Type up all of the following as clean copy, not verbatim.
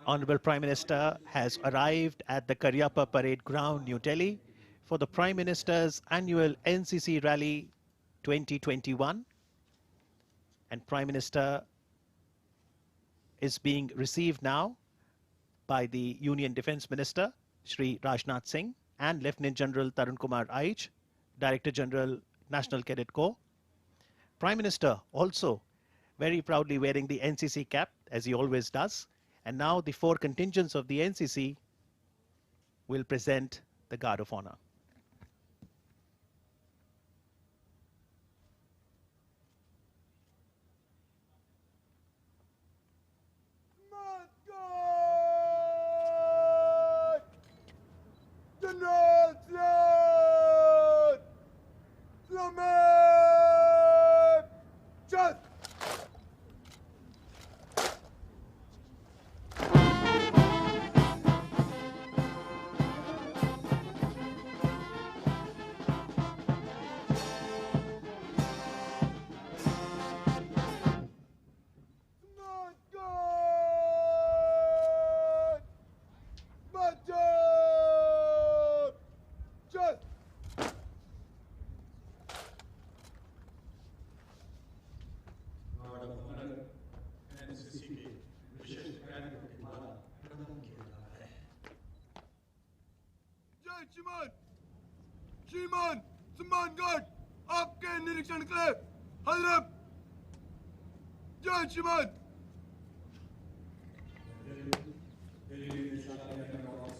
Honorable Prime Minister has arrived at the Karyappa Parade Ground, New Delhi, for the Prime Minister's annual NCC Rally 2021. And Prime Minister is being received now by the Union Defence Minister, Shri Rajnath Singh, and Lieutenant General Tarun Kumar Aich, Director General, National Cadet Corps. Prime Minister also very proudly wearing the NCC cap, as he always does. And now the four contingents of the NCC will present the Guard of Honor. श्रीमान सम्मानगढ़ आपके निरीक्षण के लिए हजरत जय श्रीमान.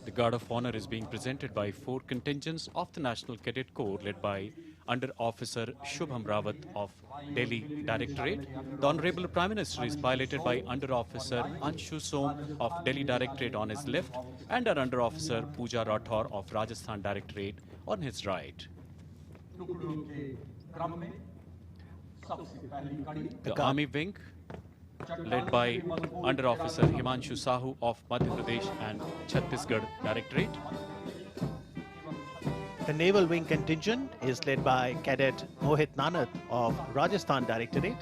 The Guard of Honor is being presented by four contingents of the National Cadet Corps led by Under Officer Shubham Rawat of Delhi Directorate. The Honorable Prime Minister is piloted by Under Officer Anshu Som of Delhi Directorate on his left and our Under Officer Pooja Rathore of Rajasthan Directorate on his right. The Army Wing led by Under Officer Himanshu Sahu of Madhya Pradesh and Chhattisgarh Directorate. The Naval Wing contingent is led by Cadet Mohit Nanath of Rajasthan Directorate.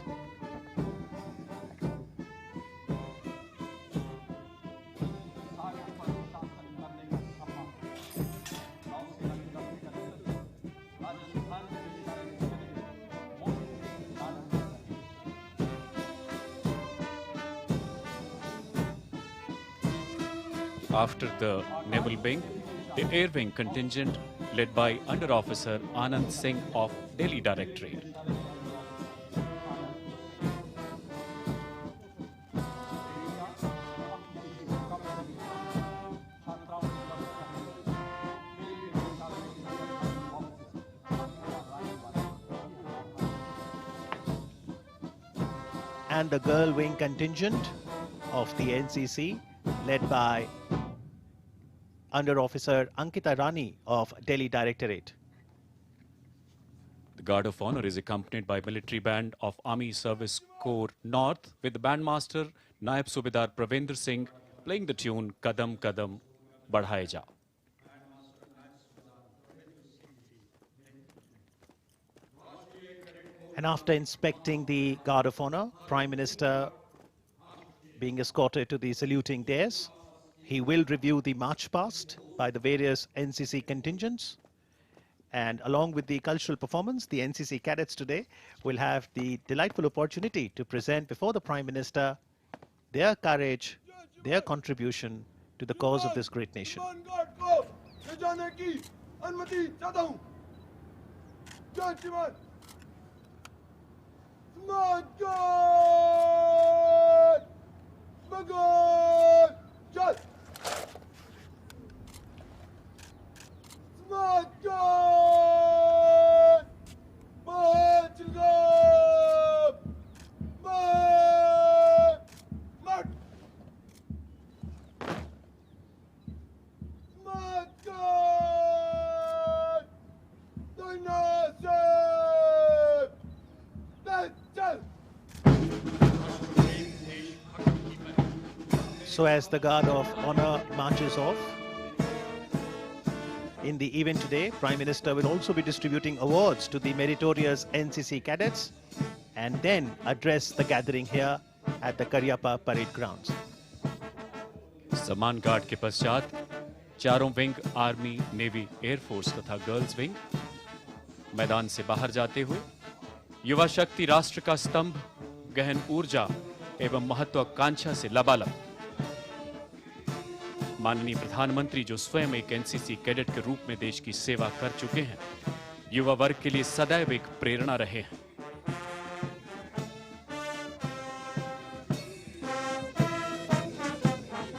After the Naval Wing, the Air Wing contingent led by Under Officer Anand Singh of Delhi Directorate. And the Girl Wing contingent of the NCC led by Under Officer Ankita Rani of Delhi Directorate. The Guard of Honor is accompanied by military band of Army Service Corps North with the bandmaster Naib Subedar Pravendra Singh playing the tune Kadam Kadam Badhaye Ja. And after inspecting the Guard of Honor, Prime Minister being escorted to the saluting dais, he will review the march past by the various NCC contingents. And along with the cultural performance, the NCC cadets today will have the delightful opportunity to present before the Prime Minister their courage, their contribution to the cause of this great nation. So as the Guard of Honor marches off, in the event today, Prime Minister will also be distributing awards to the meritorious NCC cadets and then address the gathering here at the Karyappa Parade Grounds. सम्मान guard के पश्चात चारों wing army, navy, air force तथा girls wing मैदान से बाहर जाते हुए युवा शक्ति राष्ट्र का स्तंभ, गहन ऊर्जा एवं महत्वाकांक्षा से लबालब माननीय प्रधानमंत्री जो स्वयं एक एनसीसी कैडेट के रूप में देश की सेवा कर चुके हैं, युवा वर्ग के लिए सदैव एक प्रेरणा रहे हैं।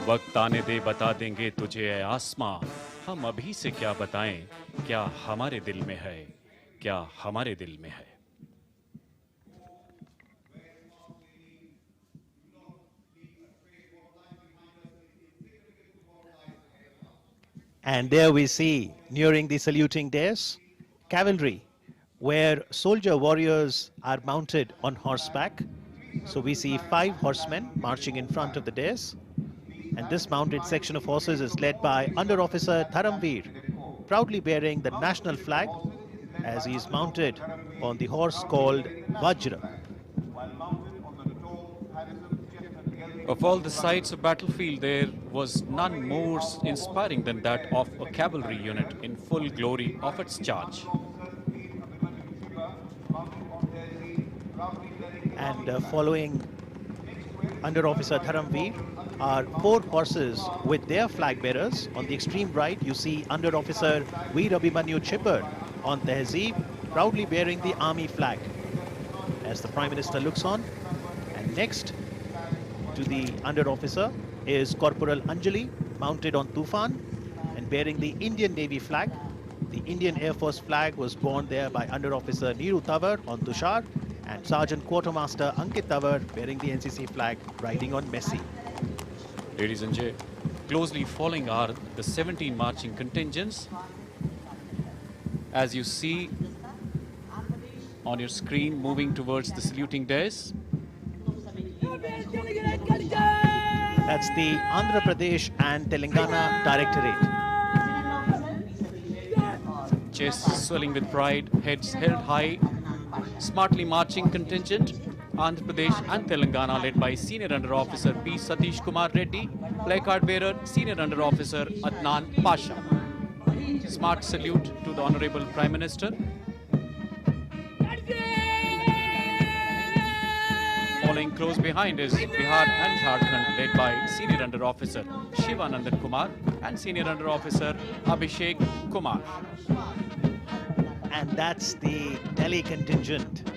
वक्त आने दे बता देंगे तुझे ऐ आसमां, हम अभी से क्या बताएं, क्या हमारे दिल में है, क्या हमारे दिल में है। And there we see, nearing the saluting dais, cavalry, where soldier warriors are mounted on horseback. So we see 5 horsemen marching in front of the dais. And this mounted section of horses is led by Under Officer Dharamveer, proudly bearing the national flag as he is mounted on the horse called Vajra. Of all the sights of battlefield, there was none more inspiring than that of a cavalry unit in full glory of its charge. And following Under Officer Dharamveer are 4 horses with their flag bearers. On the extreme right, you see Under Officer Veer Abhimanyu Chipper on Tehzeeb, proudly bearing the army flag as the Prime Minister looks on. And next to the Under Officer is Corporal Anjali, mounted on Tufan and bearing the Indian Navy flag. The Indian Air Force flag was borne there by Under Officer Neeru Tawar on Tushar, and Sergeant Quartermaster Ankit Tawar bearing the NCC flag riding on Messi. Ladies and gentlemen, closely following are the 17 marching contingents. As you see on your screen, moving towards the saluting dais. That's the Andhra Pradesh and Telangana Directorate. Chests swelling with pride, heads held high, smartly marching contingent, Andhra Pradesh and Telangana, led by Senior Under Officer P. Satish Kumar Reddy, placard bearer Senior Under Officer Adnan Pasha. Smart salute to the Honorable Prime Minister. Following close behind is Bihar and Jharkhand, led by Senior Under Officer Shivanandan Kumar and Senior Under Officer Abhishek Kumar. And that's the Delhi contingent,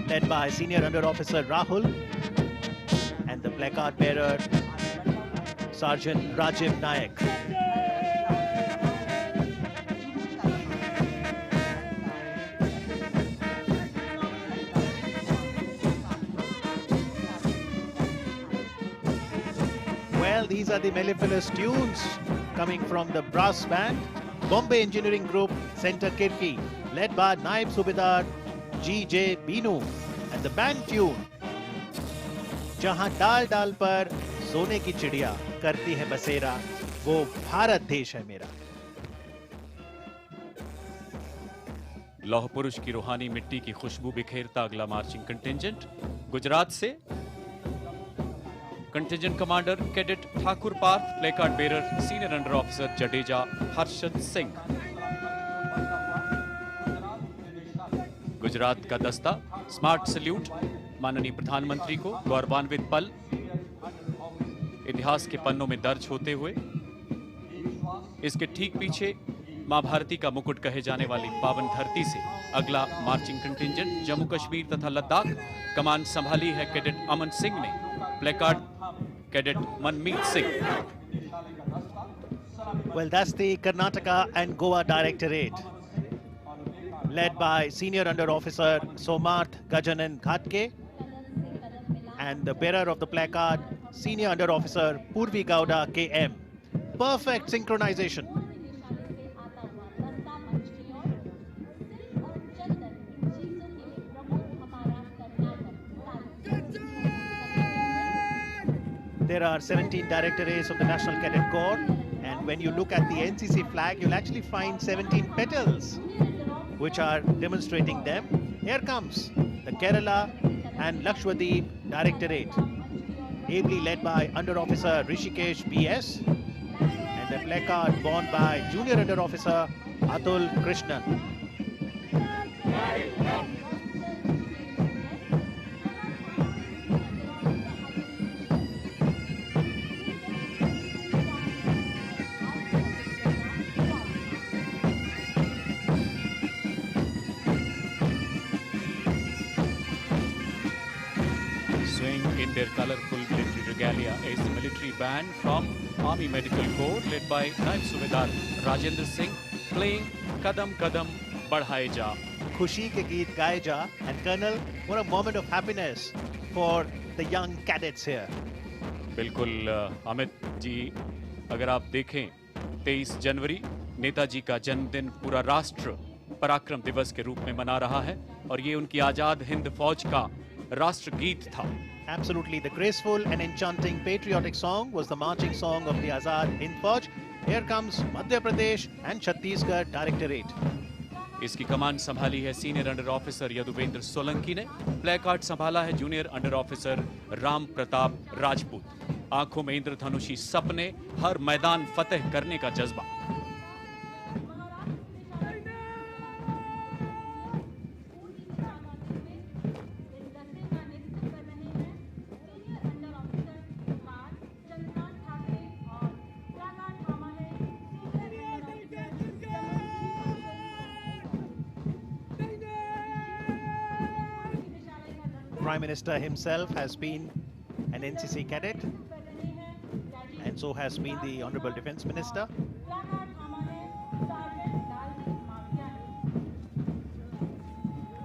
led by Senior Under Officer Rahul and the placard bearer Sergeant Rajiv Nayak. Well, these are the mellifluous tunes coming from the brass band, Bombay Engineering Group, Center Kirki, led by Naib Subedar G.J. Binu, and the band tune, जहां डाल डाल पर सोने की चिड़िया करती है बसेरा, वो भारत देश है मेरा. लौह पुरुष की रूहानी मिट्टी की खुशबू बिखेरता अगला मार्चिंग कंटिंजेंट गुजरात से contingent commander cadet Thakur Parth, placard bearer senior under officer Jadeja Harshad Singh. Gujarat का दस्ता स्मार्ट सल्यूट माननीय प्रधानमंत्री को गौरवान्वित पल इतिहास के पन्नों में दर्ज होते हुए. इसके ठीक पीछे मां भारती का मुकुट कहे जाने वाली पावन धरती से अगला मार्चिंग कंटिंजेंट जम्मू कश्मीर तथा लद्दाख. कमान संभाली है कैडेट अमन सिंह ने, placard cadet Manmeet Singh. Well, that's the Karnataka and Goa Directorate, led by Senior Under Officer Somarth Gajanan Ghatke and the bearer of the placard, Senior Under Officer Purvi Gowda KM. Perfect synchronization. There are 17 directorates of the National Cadet Corps, and when you look at the NCC flag, you'll actually find 17 petals, which are demonstrating them. Here comes the Kerala and Lakshadweep Directorate. ably led by Under Officer Rishikesh BS, and the placard borne by Junior Under Officer Atul Krishnan. In their colourful military regalia is the military band from Army Medical Corps led by Naib Subedar Rajendra Singh playing Kadam Kadam Badhaye Ja. Khushi ke geet gaye ja, and Colonel, what a moment of happiness for the young cadets here. बिल्कुल अमित जी, अगर आप देखें 23 जनवरी नेताजी का जन्मदिन पूरा राष्ट्र पराक्रम दिवस के रूप में मना रहा है और ये उनकी आजाद हिंद फौज का राष्ट्र गीत था. Absolutely, the graceful and enchanting patriotic song was the marching song of the Azad Hind Fauj. Here comes Madhya Pradesh and Chhattisgarh Directorate. इसकी कमान संभाली है senior under officer Yaduvendra Solanki ने. प्ले कार्ड संभाला है junior under officer Ram Pratap Rajput. आंखों में इंद्रधनुषी सपने, हर मैदान फतेह करने का जज्बा. Prime Minister himself has been an NCC cadet, and so has been the Honorable Defence Minister.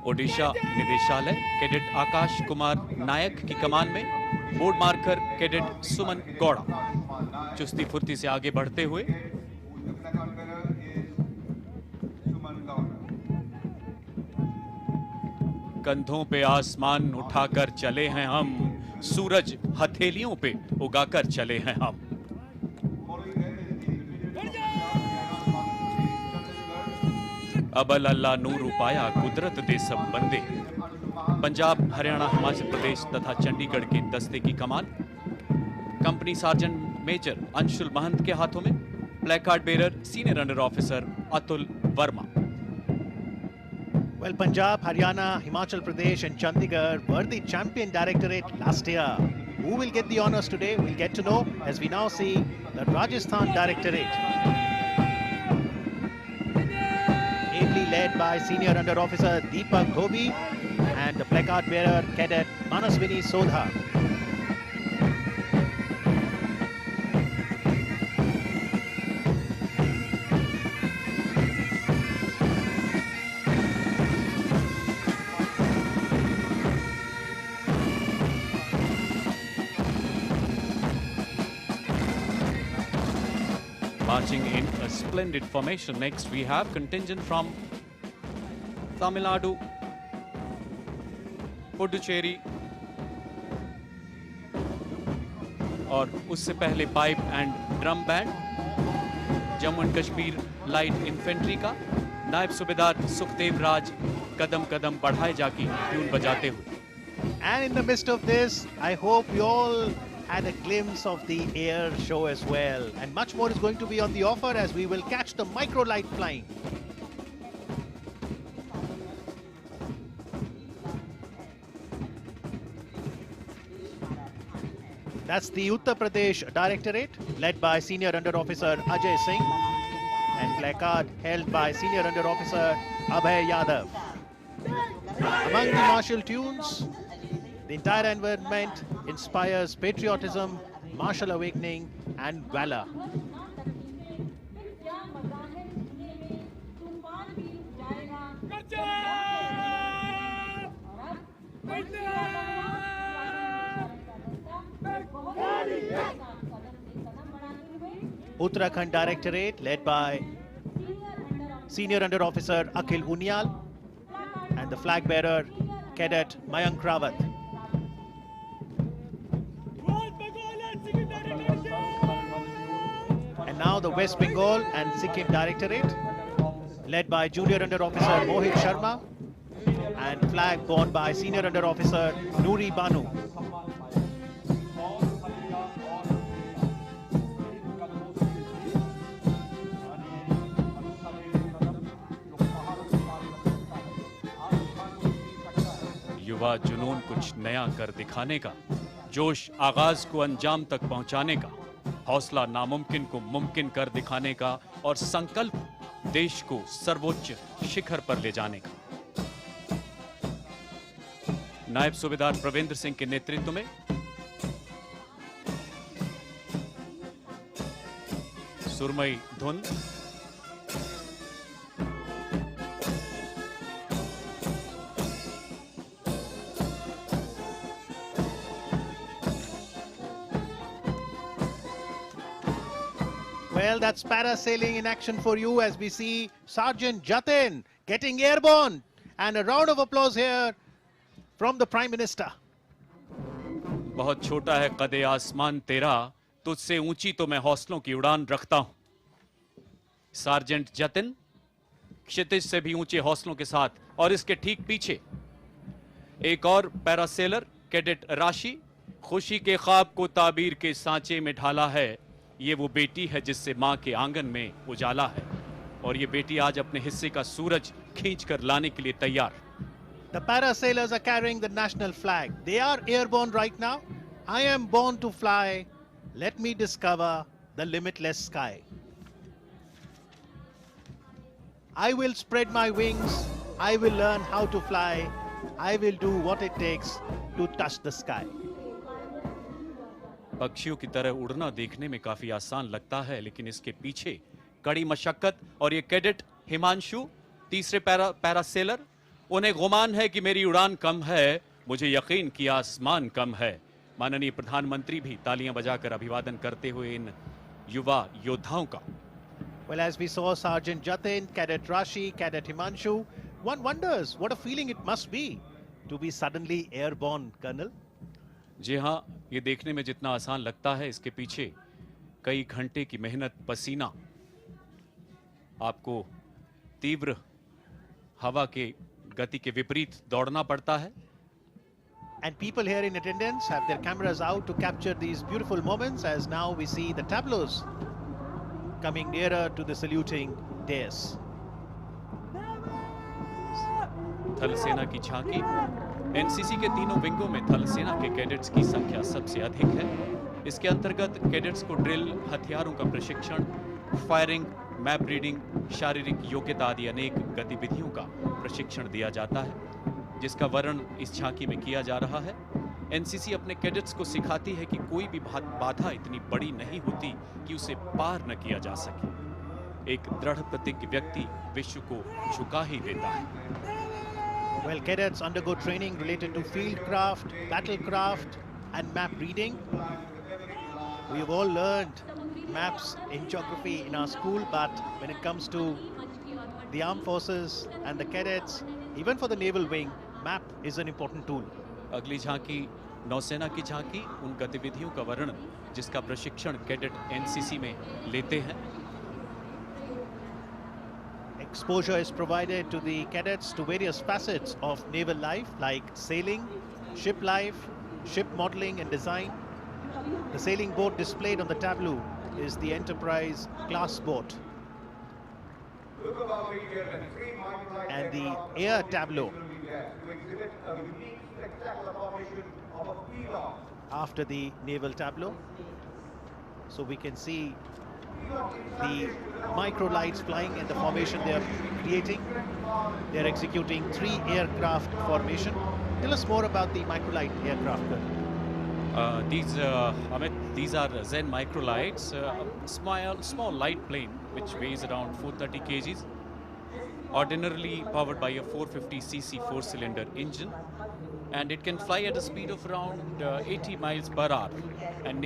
Odisha निदेशालय कैडेट आकाश कुमार नायक की कमान में बोर्ड मार्कर कैडेट सुमन गौड़ा चुस्ती फुर्ती से आगे बढ़ते हुए. कंधों पे आसमान उठाकर चले हैं हम, सूरज हथेलियों पे उगाकर चले हैं हम. अबल अल्लाह नूर उपाया कुदरत दे सब बंदे. पंजाब, हरियाणा, हिमाचल प्रदेश तथा चंडीगढ़ के दस्ते की कमान कंपनी सार्जेंट मेजर अंशुल महंत के हाथों में. Placard bearer senior under officer Atul Verma. Well, Punjab, Haryana, Himachal Pradesh and Chandigarh were the champion directorate last year. Who will get the honours today? We'll get to know as we now see the Rajasthan directorate. Ably led by Senior Under Officer Deepak Dhobi and the placard bearer Cadet Manaswini Sodha. Marching in a splendid formation. Next we have contingent from Tamil Nadu, Puducherry और उससे पहले pipe and drum band Jammu and Kashmir light infantry का. नायब सूबेदार सुखदेव राज कदम कदम बढ़ाए जाके tune बजाते हुए. And in the midst of this, I hope you all had a glimpse of the air show as well. And much more is going to be on the offer as we will catch the micro light flying. That's the Uttar Pradesh Directorate, led by Senior Under Officer Ajay Singh, and placard held by Senior Under Officer Abhay Yadav. Among the martial tunes, the entire environment inspires patriotism, martial awakening, and valor. Uttarakhand Directorate, led by Senior Under Officer Akhil Unyal and the flag bearer Cadet Mayank Rawat. And now the West Bengal and Sikkim Directorate, led by Junior Under Officer Mohit Sharma and flag borne by Senior Under Officer Noori Banu. युवा जुनून कुछ नया कर दिखाने का, जोश आगाज को अंजाम तक पहुंचाने का, हौसला नामुमकिन को मुमकिन कर दिखाने का और संकल्प देश को सर्वोच्च शिखर पर ले जाने का। नायब सूबेदार प्रवेंद्र सिंह के नेतृत्व में सुरमई धुन, Well, that's parasailing in action for you as we see Sergeant Jatin getting airborne. And a round of applause here from the Prime Minister. बहुत छोटा है कदे आसमान तेरा, तुझसे ऊंची तो मैं हौसलों की उड़ान रखता हूं। सार्जेंट जतिन क्षितिज से भी ऊंचे हौसलों के साथ, और इसके ठीक पीछे एक और पैरासेलर कैडेट राशि खुशी के ख्वाब को ताबीर के सांचे में ढाला है। ये वो बेटी है जिससे मां के आंगन में उजाला है, और ये बेटी आज अपने हिस्से का सूरज खींच कर लाने के लिए तैयार। The parasailers are carrying the national flag. They are airborne right now. I am born to fly. Let me discover the limitless sky. I will spread my wings. I will learn how to fly. I will do what it takes to touch the sky. पक्षियों की तरह उड़ना देखने में काफी आसान लगता है, लेकिन इसके पीछे कड़ी मशक्कत। और ये कैडेट हिमांशु, तीसरे पैरासेलर, उन्हें गुमान है कि मेरी उड़ान कम है, मुझे यकीन कि आसमान कम है। माननीय प्रधानमंत्री भी तालियां बजाकर अभिवादन करते हुए इन युवा योद्धाओं का। Well, as we saw Sergeant Jatin, Cadet Rashi, Cadet Himanshu, one wonders what a feeling it must be to be suddenly airborne, Colonel. जी हाँ, ये देखने में जितना आसान लगता है, इसके पीछे कई घंटे की मेहनत, पसीना, आपको तीव्र हवा के गति के विपरीत दौड़ना पड़ता है। And people here in attendance have their cameras out to capture these beautiful moments as now we see the tableaus coming nearer to the saluting dais. थल सेना की झांकी। एनसीसी के तीनों विंगों में थल सेना के कैडेट्स की संख्या सबसे अधिक है। इसके अंतर्गत कैडेट्स को ड्रिल, हथियारों का प्रशिक्षण, फायरिंग, मैप रीडिंग, शारीरिक योग्यता आदि अनेक गतिविधियों का प्रशिक्षण दिया जाता है, जिसका वर्णन इस झांकी में किया जा रहा है। एनसीसी अपने कैडेट्स को सिखाती है कि कोई भी बाधा इतनी बड़ी नहीं होती कि उसे पार न किया जा सके। एक दृढ़ प्रतिज्ञ व्यक्ति विश्व को झुका ही देता है। Well, cadets undergo training related to field craft, battle craft and map reading. We've all learned maps in geography in our school, but when it comes to the armed forces and the cadets, even for the naval wing, map is an important tool. अगली झांकी नौसेना की झांकी, उन गतिविधियों का वर्णन जिसका प्रशिक्षण कैडेट एनसीसी में लेते हैं। Exposure is provided to the cadets to various facets of naval life like sailing, ship life, ship modeling and design. The sailing boat displayed on the tableau is the Enterprise class boat. And the air tableau after the naval tableau. So we can see the microlights flying and the formation they are creating. They are executing 3 aircraft formation. Tell us more about the microlight aircraft. Amit, these are Zen microlights, a small light plane which weighs around 430 kgs, ordinarily powered by a 450cc 4-cylinder engine, and it can fly at a speed of around 80 miles per hour. And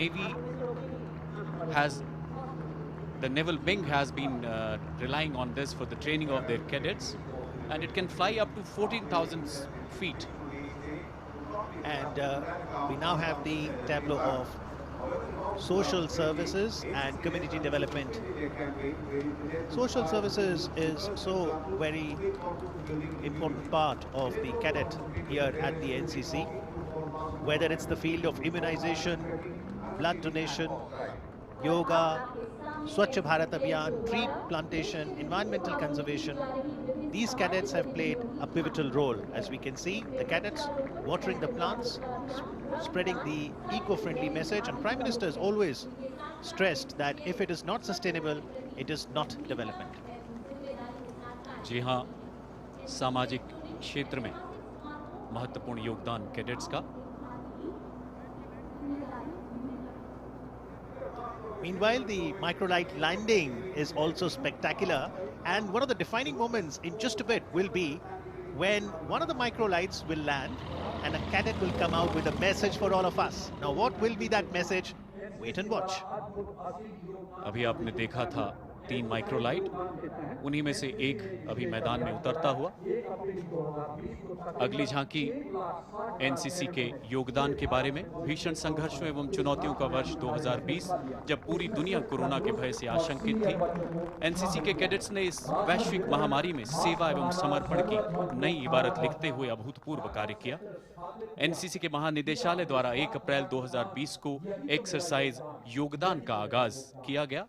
the naval wing has been relying on this for the training of their cadets, and it can fly up to 14,000 feet. And we now have the tableau of social services and community development. Social services is so very important part of the cadet here at the NCC, whether it's the field of immunization, blood donation, yoga, Swachh Bharat Abhiyan, tree plantation, environmental conservation. These cadets have played a pivotal role. As we can see, the cadets watering the plants, spreading the eco-friendly message, and Prime Minister has always stressed that if it is not sustainable, it is not development. जी हाँ, सामाजिक क्षेत्र में महत्वपूर्ण योगदान cadets का। Meanwhile, the microlight landing is also spectacular, and one of the defining moments in just a bit will be when one of the microlights will land and a cadet will come out with a message for all of us. Now, what will be that message? Wait and watch. अभी आपने देखा था 3 microlight, उन्हीं में से एक अभी मैदान में उतरता हुआ। अगली झांकी एनसीसी के योगदान के बारे में। भीषण संघर्षों एवं चुनौतियों का वर्ष 2020, जब पूरी दुनिया कोरोना के भय से आशंकित थी, एनसीसी के कैडेट्स ने इस वैश्विक महामारी में सेवा एवं समर्पण की नई इबारत लिखते हुए अभूतपूर्व कार्य किया। एनसीसी के महानिदेशालय द्वारा 1 अप्रैल 2020 को एक्सरसाइज योगदान का आगाज किया गया।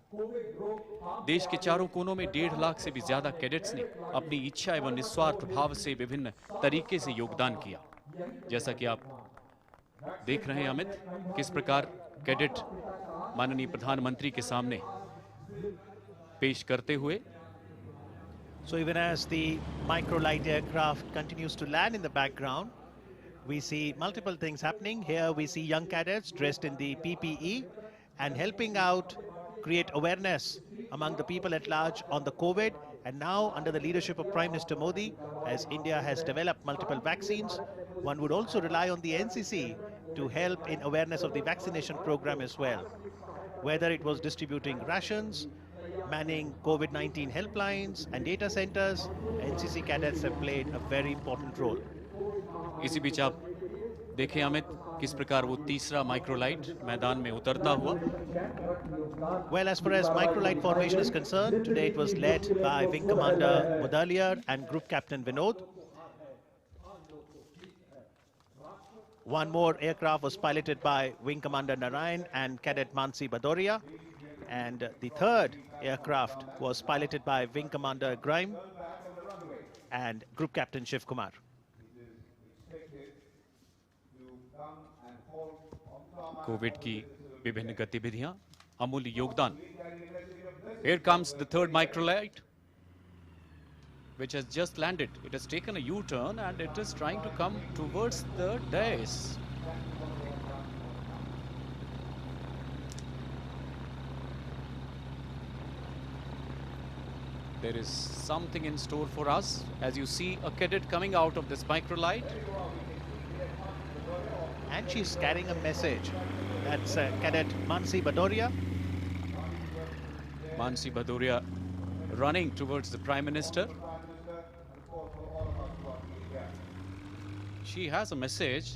देश के चारों कोनों में 1.5 लाख से भी ज्यादा कैडेट्स ने अपनी इच्छा एवं निस्वार्थ भाव से विभिन्न तरीके से योगदान किया। जैसा कि आप देख रहे हैं अमित, किस प्रकार कैडेट माननीय प्रधानमंत्री के सामने पेश करते हुए। So even as the microlight aircraft continues to land in the background, we see multiple things happening. Here we see young cadets dressed in the PPE and helping out create awareness among the people at large on the COVID. And now, under the leadership of Prime Minister Modi, as India has developed multiple vaccines, one would also rely on the NCC to help in awareness of the vaccination program as well. Whether it was distributing rations, manning COVID-19 helplines and data centers, NCC cadets have played a very important role. इसी बीच आप देखें अमित, किस प्रकार वो तीसरा microlight मैदान में उतरता हुआ। Well, as far as microlight formation is concerned, today it was led by Wing Commander Mudaliar and Group Captain Vinod. One more aircraft was piloted by Wing Commander Narayan and Cadet Mansi Badoria. And the third aircraft was piloted by Wing Commander Grime and Group Captain Shiv Kumar. Covid की विभिन्न गतिविधियां, अमूल्य योगदान। Here comes the third microlight, which has just landed. It has taken a U-turn and it is trying to come towards the dais. There is something in store for us. As you see, a cadet coming out of this microlight. And she's carrying a message. That's Cadet Mansi Badoria. Mansi Badoria running towards the Prime Minister. She has a message.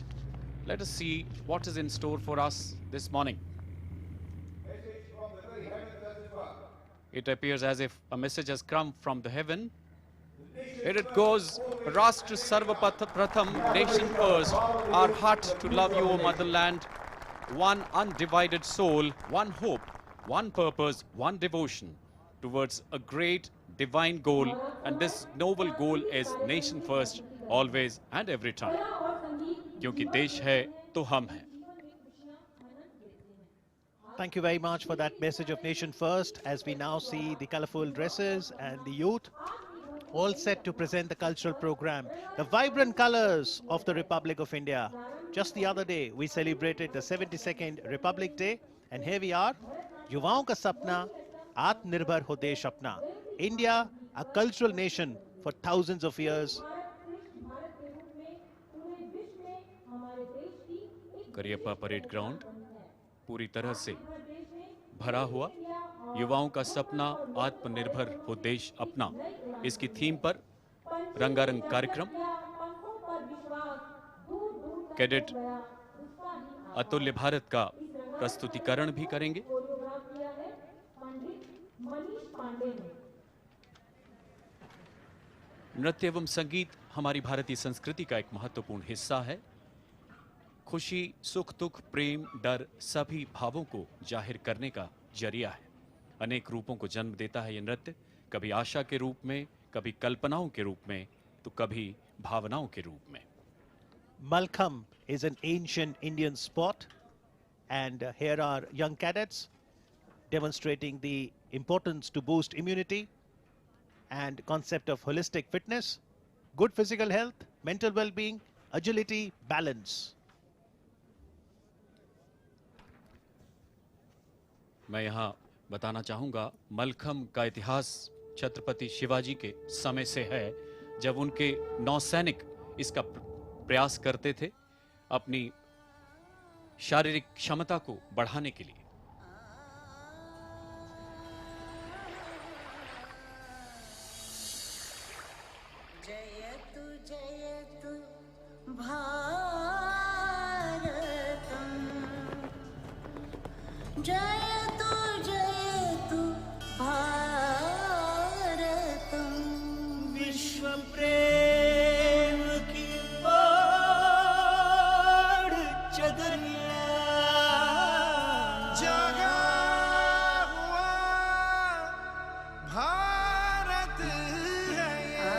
Let us see what is in store for us this morning. It appears as if a message has come from the heaven. Here it goes. Rashtra Sarva Pratham, nation first. Our heart to love you, O motherland. One undivided soul, one hope, one purpose, one devotion towards a great divine goal. And this noble goal is nation first, always and every time. क्योंकि देश है तो हम हैं. Thank you very much for that message of nation first, as we now see the colorful dresses and the youth all set to present the cultural program, the vibrant colors of the Republic of India. Just the other day, we celebrated the 72nd Republic Day, and here we are, युवाओं का सपना, आत्मनिर्भर हो देश अपना. India, a cultural nation for thousands of years. Cariappa parade ground पूरी तरह से भरा हुआ. युवाओं का सपना, आत्मनिर्भर हो देश अपना, इसकी थीम पर रंगारंग कार्यक्रम. कैडेट अतुल्य भारत का प्रस्तुतिकरण भी करेंगे. नृत्य एवं संगीत हमारी भारतीय संस्कृति का एक महत्वपूर्ण हिस्सा है. खुशी, सुख, दुख, प्रेम, डर, सभी भावों को जाहिर करने का जरिया है। अनेक रूपों को जन्म देता है ये नृत्य, कभी आशा के रूप में, कभी कल्पनाओं के रूप में, तो कभी भावनाओं के रूप में। Malkham is an ancient Indian sport, and here are young cadets demonstrating the importance to boost immunity and concept of holistic fitness, good physical health, mental well-being, agility, balance. मैं यहाँ बताना चाहूँगा, मलखम का इतिहास छत्रपति शिवाजी के समय से है, जब उनके नौसैनिक इसका प्रयास करते थे अपनी शारीरिक क्षमता को बढ़ाने के लिए। जयतु जयतु भारतम, जयतु जयतु भारतम, विश्व प्रेम की बाढ़ चदरिया जगा हुआ भारत है ये।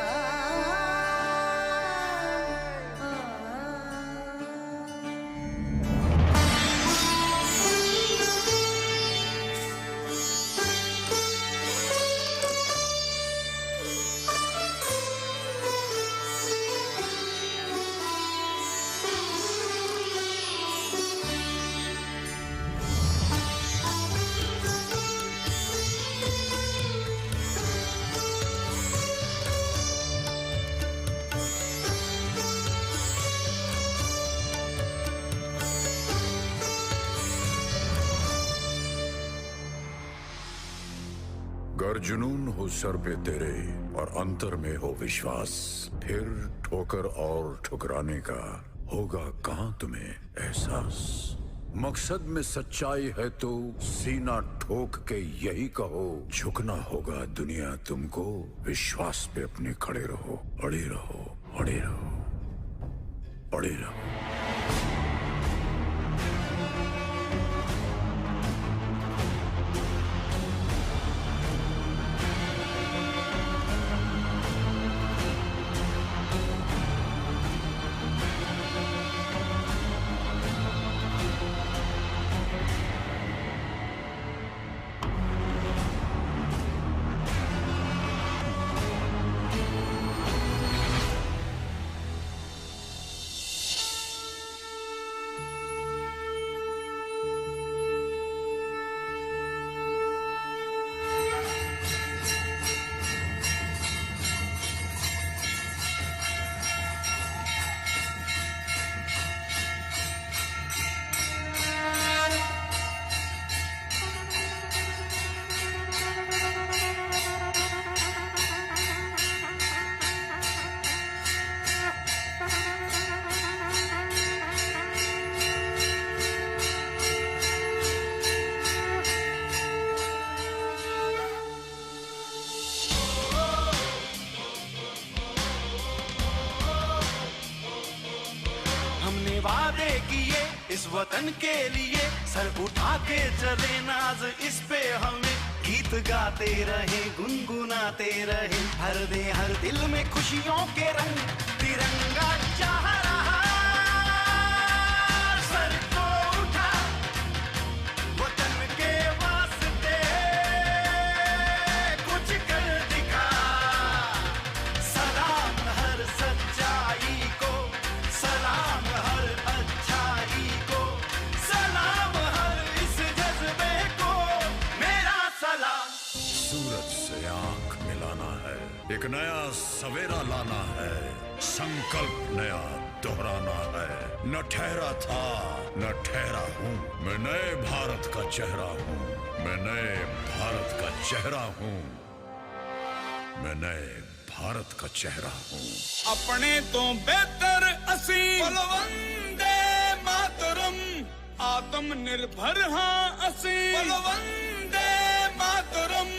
गर जुनून हो सर पे तेरे और अंतर में हो विश्वास, फिर ठोकर और ठुकराने का होगा कहां तुम्हें एहसास। मकसद में सच्चाई है तो सीना ठोक के यही कहो, झुकना होगा दुनिया तुमको, विश्वास पे अपने खड़े रहो, अड़े रहो, अड़े रहो, अड़े रहो। हमने वादे किए इस वतन के लिए, सर उठा के चले नाज इस पे हमें, गीत गाते रहे गुनगुनाते रहे, हर दे हर दिल में खुशियों के रंग, तिरंगा चाह रहा सर को उठा वतन के वास्ते कुछ कर दिखा। सलाम हर सच्चाई को, सलाम हर अच्छाई को, सलाम हर इस जज्बे को, मेरा सलाम। सूरज से आंख मिलाना है, एक नया सवेरा लाना है, संकल्प नया दोहराना है। न ठहरा था न ठहरा हूँ, मैं नए भारत का चेहरा हूँ, मैं नए भारत का चेहरा हूँ, मैं नए भारत का चेहरा हूँ। अपने तो बेहतर असी वंदे मातरम, आत्मनिर्भर हाँ असी वंदे मातरम।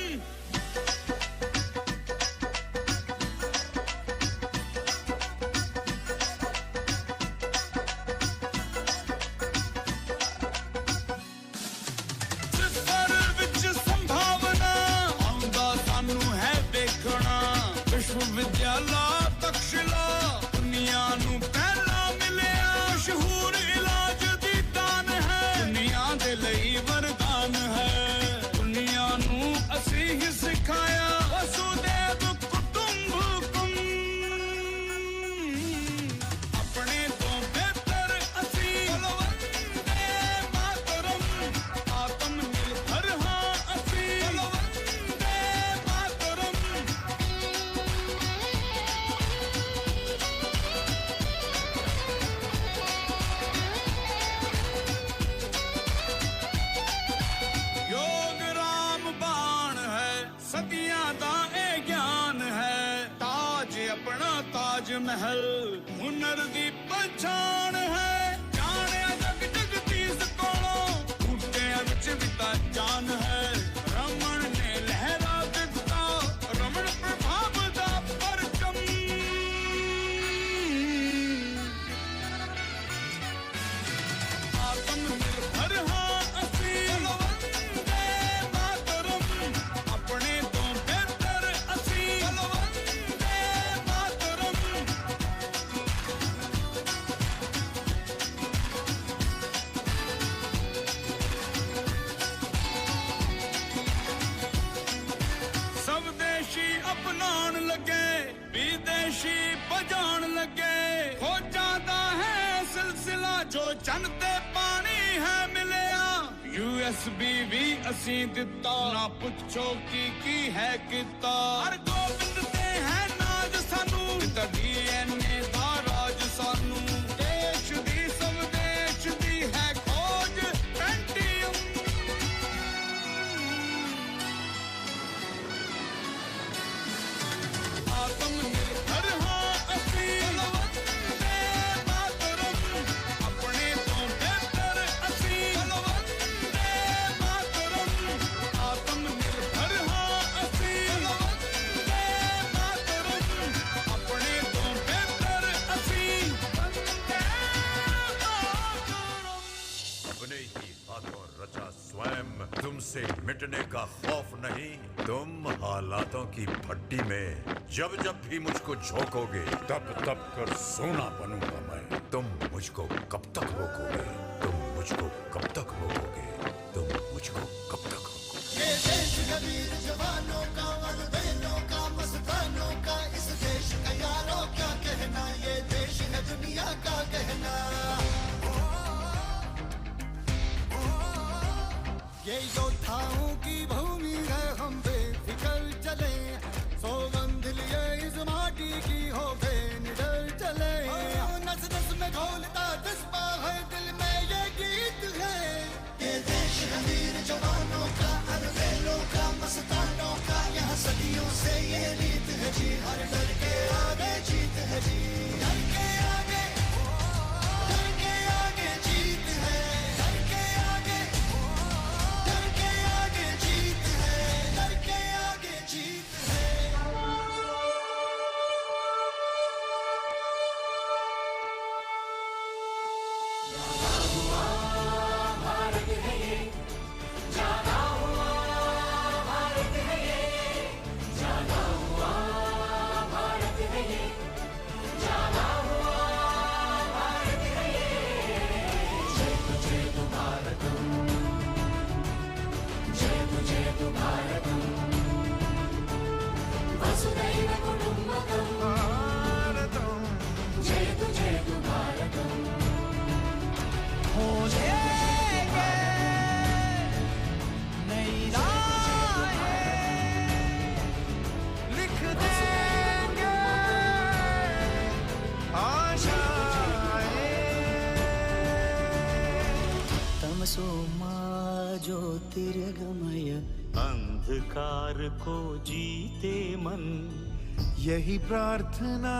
जिस पर सदियां दा ए ज्ञान है ताज अपना ताज महल हुनर दी पहचान है जाने जग जगदीश कोलों बूटियां विच भी तां जान है रमन ने लहरा दिता रमन प्रभाव दा परचम आत्मनिर्भर हां असीं वंदे मातरम अपने तो बेहतर असीं वंदे मातरम स्वदेशी अपनान लगे विदेशी बजान लगे हो जाता है सिलसिला जो चनते पानी है मिलया यूएसबी भी असी दिता ना पुछो की है किता हर गोबिंद ते है नाज सानू डीएनए दा राज सानू देश दी स्वदेश दी है खोज पेंटियम आत्मनिर्भर हां असीं वंदे मातरम अपने तो बेहतर असीं वंदे मातरम आत्मनिर्भर हां असीं वंदे मातरम अपने तो बेहतर असीं वंदे मातरम अपने ही हाथों रचा स्वयं तुमसे मिटने का खौफ नहीं तुम हालातों की भट्टी में जब जब भी मुझको झोंकोगे तब तब कर सोना बनूंगा मैं तुम मुझको कब तक रोकोगे तुम मुझको कब तक रोकोगे तुम मुझको कब तक रोकोगे ये देश कबीर जवानों का वरदानों का मस्तानों का इस देश का यारों क्या कहना ये देश है दुनिया का कहना ये योद्धाओं की भूमि है हम बेफिक्र चले सौगंध लिए इस माटी की हो बेनिडर चले नस नस में घोलता जज्बा है दिल में ये गीत है ये देश है वीर जवानों का अरवेलों का मस्तानों का यहाँ सदियों से ये रीत है जी हर डर के आगे जीत है जी डर के आगे जीत है डर के आगे जीत है डर के आगे जीत है वसुधैव कुटुम्बकम् जयतु जयतु भारतम् हो जाएंगे नई राहें लिख देंगे आशाएं तमसो मा ज्योतिर्गमय अंधकार को जीते मन यही प्रार्थना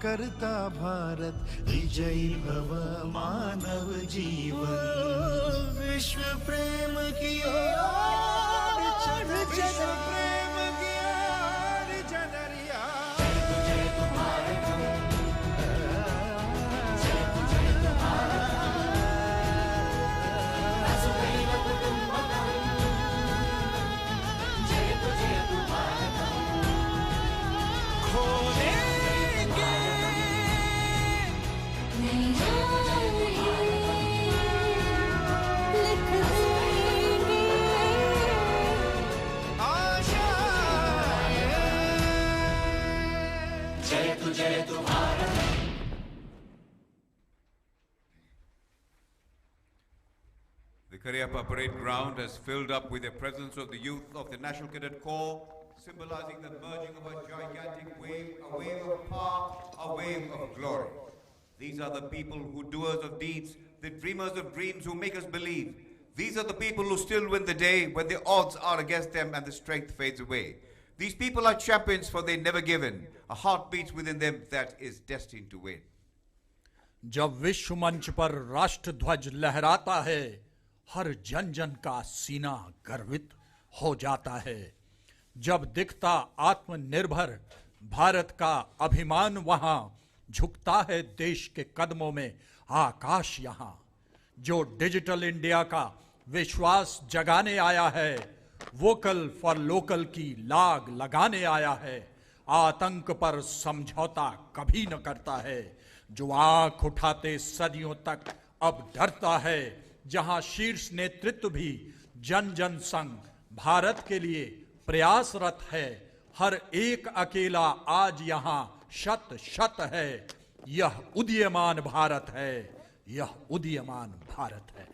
करता भारत विजयी भव मानव जीवन विश्व प्रेम की ओर चढ़ चला प्रेम की आड़ जनरिया The Cariapa Parade Ground has filled up with the presence of the youth of the National Cadet Corps, symbolizing the merging of a gigantic wave, a wave of power, a wave of glory. These are the people who doers of deeds, the dreamers of dreams who make us believe. These are the people who still win the day when the odds are against them and the strength fades away. These people are champions for they never given. A heart beats within them that is destined to win. जब विश्व मंच पर राष्ट्र ध्वज लहराता है, हर जन जन का सीना गर्वित हो जाता है। जब दिखता आत्मनिर्भर भारत का अभिमान वहां, झुकता है देश के कदमों में आकाश यहां। जो डिजिटल इंडिया का विश्वास जगाने आया है, वोकल फॉर लोकल की लाग लगाने आया है, आतंक पर समझौता कभी न करता है। जो आंख उठाते सदियों तक अब डरता है, जहां शीर्ष नेतृत्व भी जन जन संग भारत के लिए प्रयासरत है। हर एक अकेला आज यहां शत शत है। यह उदीयमान भारत है, यह उदीयमान भारत है।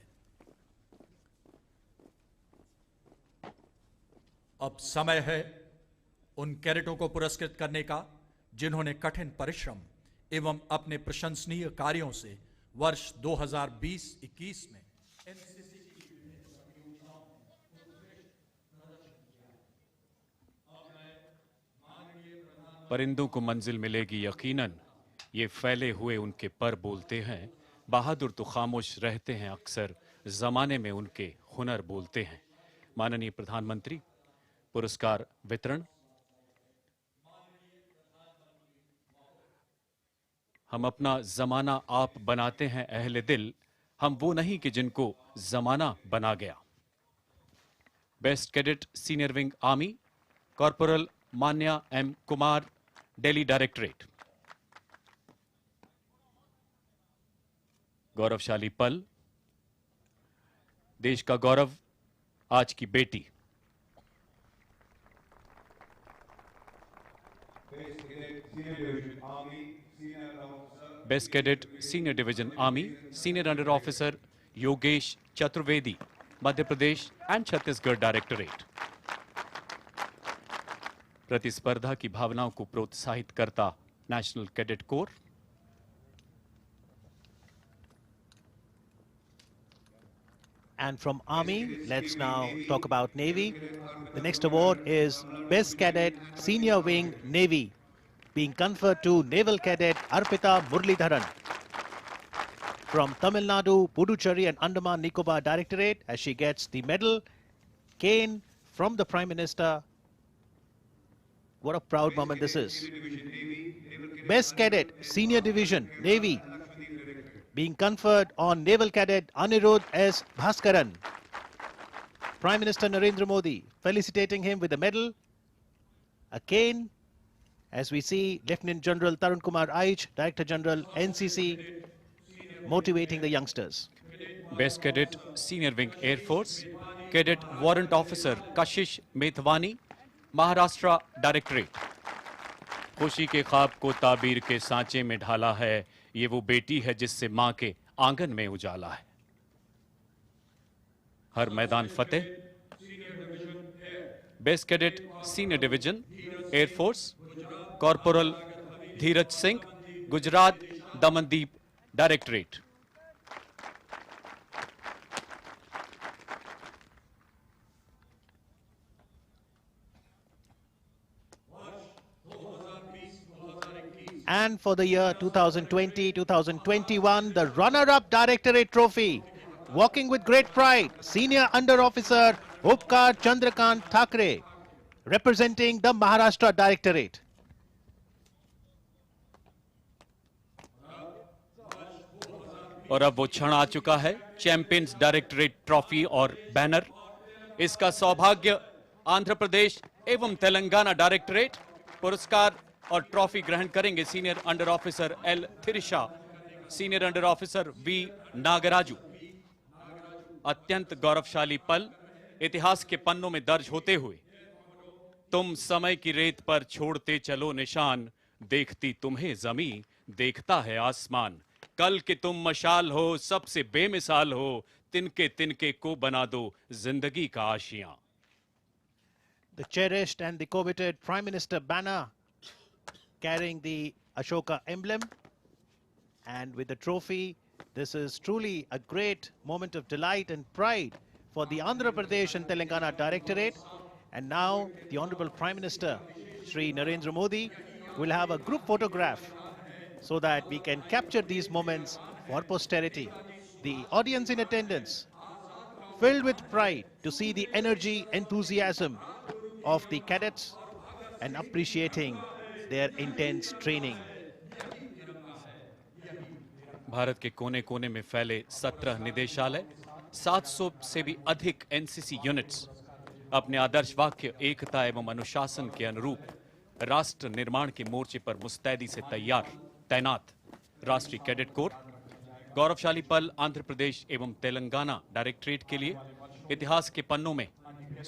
अब समय है उन कैडेटों को पुरस्कृत करने का जिन्होंने कठिन परिश्रम एवं अपने प्रशंसनीय कार्यों से वर्ष 2020-21 में परिंदों को मंजिल मिलेगी यकीनन, ये फैले हुए उनके पर बोलते हैं। बहादुर तो खामोश रहते हैं अक्सर, जमाने में उनके हुनर बोलते हैं। माननीय प्रधानमंत्री पुरस्कार वितरण। हम अपना जमाना आप बनाते हैं अहले दिल, हम वो नहीं कि जिनको जमाना बना गया। Best cadet senior wing army, corporal Manya M Kumar, Delhi directorate. गौरवशाली पल, देश का गौरव, आज की बेटी। Best cadet senior division army, senior under officer Yogesh Chaturvedi, Madhya Pradesh and Chhattisgarh directorate. प्रतिस्पर्धा की भावनाओं को प्रोत्साहित करता national cadet corps. And from Army, let's now talk about Navy. The next award is Best Cadet Senior Wing Navy, being conferred to Naval Cadet Arpita Muralidharan from Tamil Nadu, Puducherry and Andaman Nicobar Directorate, as she gets the medal cane from the Prime Minister. What a proud moment this is. Best Cadet Senior Division Navy, being conferred on Naval Cadet Anirudh S. Bhaskaran. Prime Minister Narendra Modi felicitating him with a medal, a cane, as we see Lieutenant General Tarun Kumar Aich, Director General NCC, motivating the youngsters. Best Cadet Senior Wing Air Force, Cadet Warrant Officer Kashish Methwani, Maharashtra directorate. खुशी के ख्वाब को ताबीर के सांचे में ढाला है, ये वो बेटी है जिससे मां के आंगन में उजाला है। हर मैदान फतेह। Best cadet senior division air force, corporal Dheeraj Singh, Gujarat दमनदीप directorate. And for the year 2020-2021, the runner-up Directorate Trophy, walking with great pride, Senior Under Officer Upkar Chandrakant Thakre, representing the Maharashtra Directorate. और अब वो क्षण आ चुका है, चैंपियंस डायरेक्टरेट ट्रॉफी और banner. इसका सौभाग्य आंध्र प्रदेश एवं तेलंगाना डायरेक्टरेट। पुरस्कार और ट्रॉफी ग्रहण करेंगे senior under officer L Thirisha, senior under officer V Nagaraju. अत्यंत गौरवशाली पल इतिहास के पन्नों में दर्ज होते हुए, तुम समय की रेत पर छोड़ते चलो निशान, देखती तुम्हें जमी देखता है आसमान। कल के तुम मशाल हो, सबसे बेमिसाल हो, तिनके तिनके को बना दो जिंदगी का आशियां। The cherished and the coveted Prime Minister banner, carrying the Ashoka emblem, and with the trophy, this is truly a great moment of delight and pride for the Andhra Pradesh and Telangana Directorate. And now the Honorable Prime Minister, Shri Narendra Modi, will have a group photograph so that we can capture these moments for posterity. The audience in attendance, filled with pride to see the energy, enthusiasm of the cadets and appreciating their intense training. Bharat के कोने कोने में फैले 17 निदेशालय, 700 से भी अधिक NCC units अपने आदर्श वाक्य एकता एवं अनुशासन के अनुरूप राष्ट्र निर्माण के मोर्चे पर मुस्तैदी से तैनात राष्ट्रीय कैडेट कोर गौरवशाली पल आंध्र प्रदेश एवं तेलंगाना डायरेक्टरेट के लिए इतिहास के पन्नों में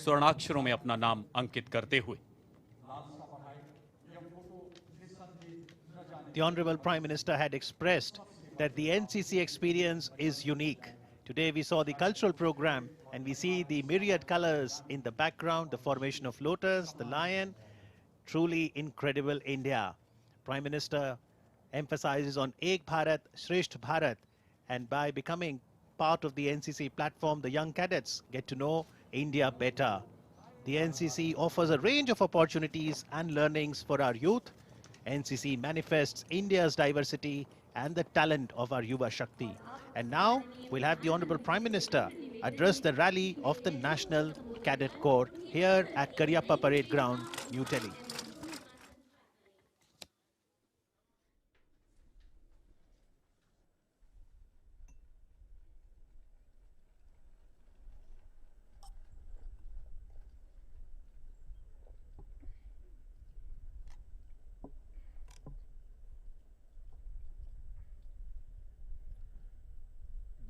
स्वर्णाक्षरों में अपना नाम अंकित करते हुए The Honorable Prime Minister had expressed that the NCC experience is unique. Today we saw the cultural program and we see the myriad colors in the background, the formation of lotus, the lion, truly incredible India. Prime Minister emphasizes on Ek Bharat, Shresth Bharat, and by becoming part of the NCC platform, the young cadets get to know India better. The NCC offers a range of opportunities and learnings for our youth. NCC manifests India's diversity and the talent of our Yuva Shakti. And now we'll have the Honorable Prime Minister address the rally of the National Cadet Corps here at Karyappa Parade Ground, New Delhi.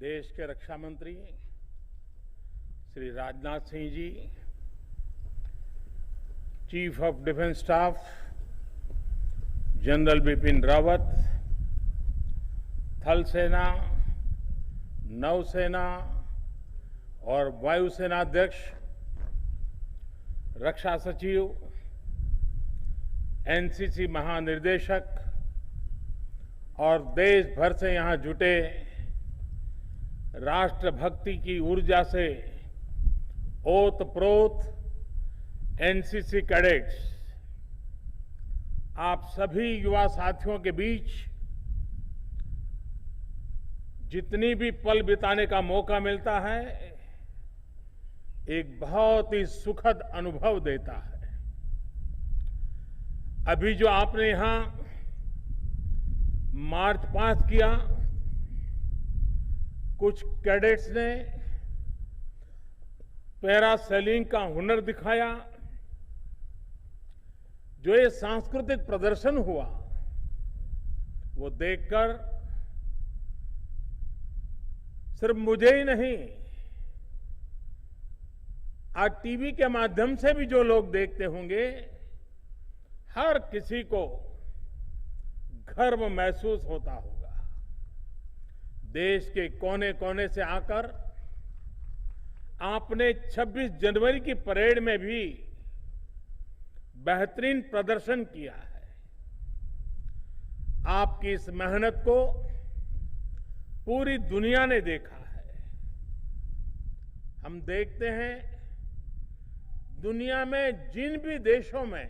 देश के रक्षा मंत्री Shri Rajnath Singh ji, chief of defence staff general Bipin Rawat, थल सेना, नौसेना और वायुसेना अध्यक्ष, रक्षा सचिव, एनसीसी महानिर्देशक और देश भर से यहां जुटे राष्ट्रभक्ति की ऊर्जा से ओतप्रोत एनसीसी कैडेट्स, आप सभी युवा साथियों के बीच जितनी भी पल बिताने का मौका मिलता है, एक बहुत ही सुखद अनुभव देता है। अभी जो आपने यहां मार्च पास किया, कुछ कैडेट्स ने पैरासेलिंग का हुनर दिखाया, जो ये सांस्कृतिक प्रदर्शन हुआ वो देखकर सिर्फ मुझे ही नहीं, आज टीवी के माध्यम से भी जो लोग देखते होंगे, हर किसी को गर्व महसूस होता होगा। देश के कोने कोने से आकर आपने 26 जनवरी की परेड में भी बेहतरीन प्रदर्शन किया है। आपकी इस मेहनत को पूरी दुनिया ने देखा है। हम देखते हैं दुनिया में जिन भी देशों में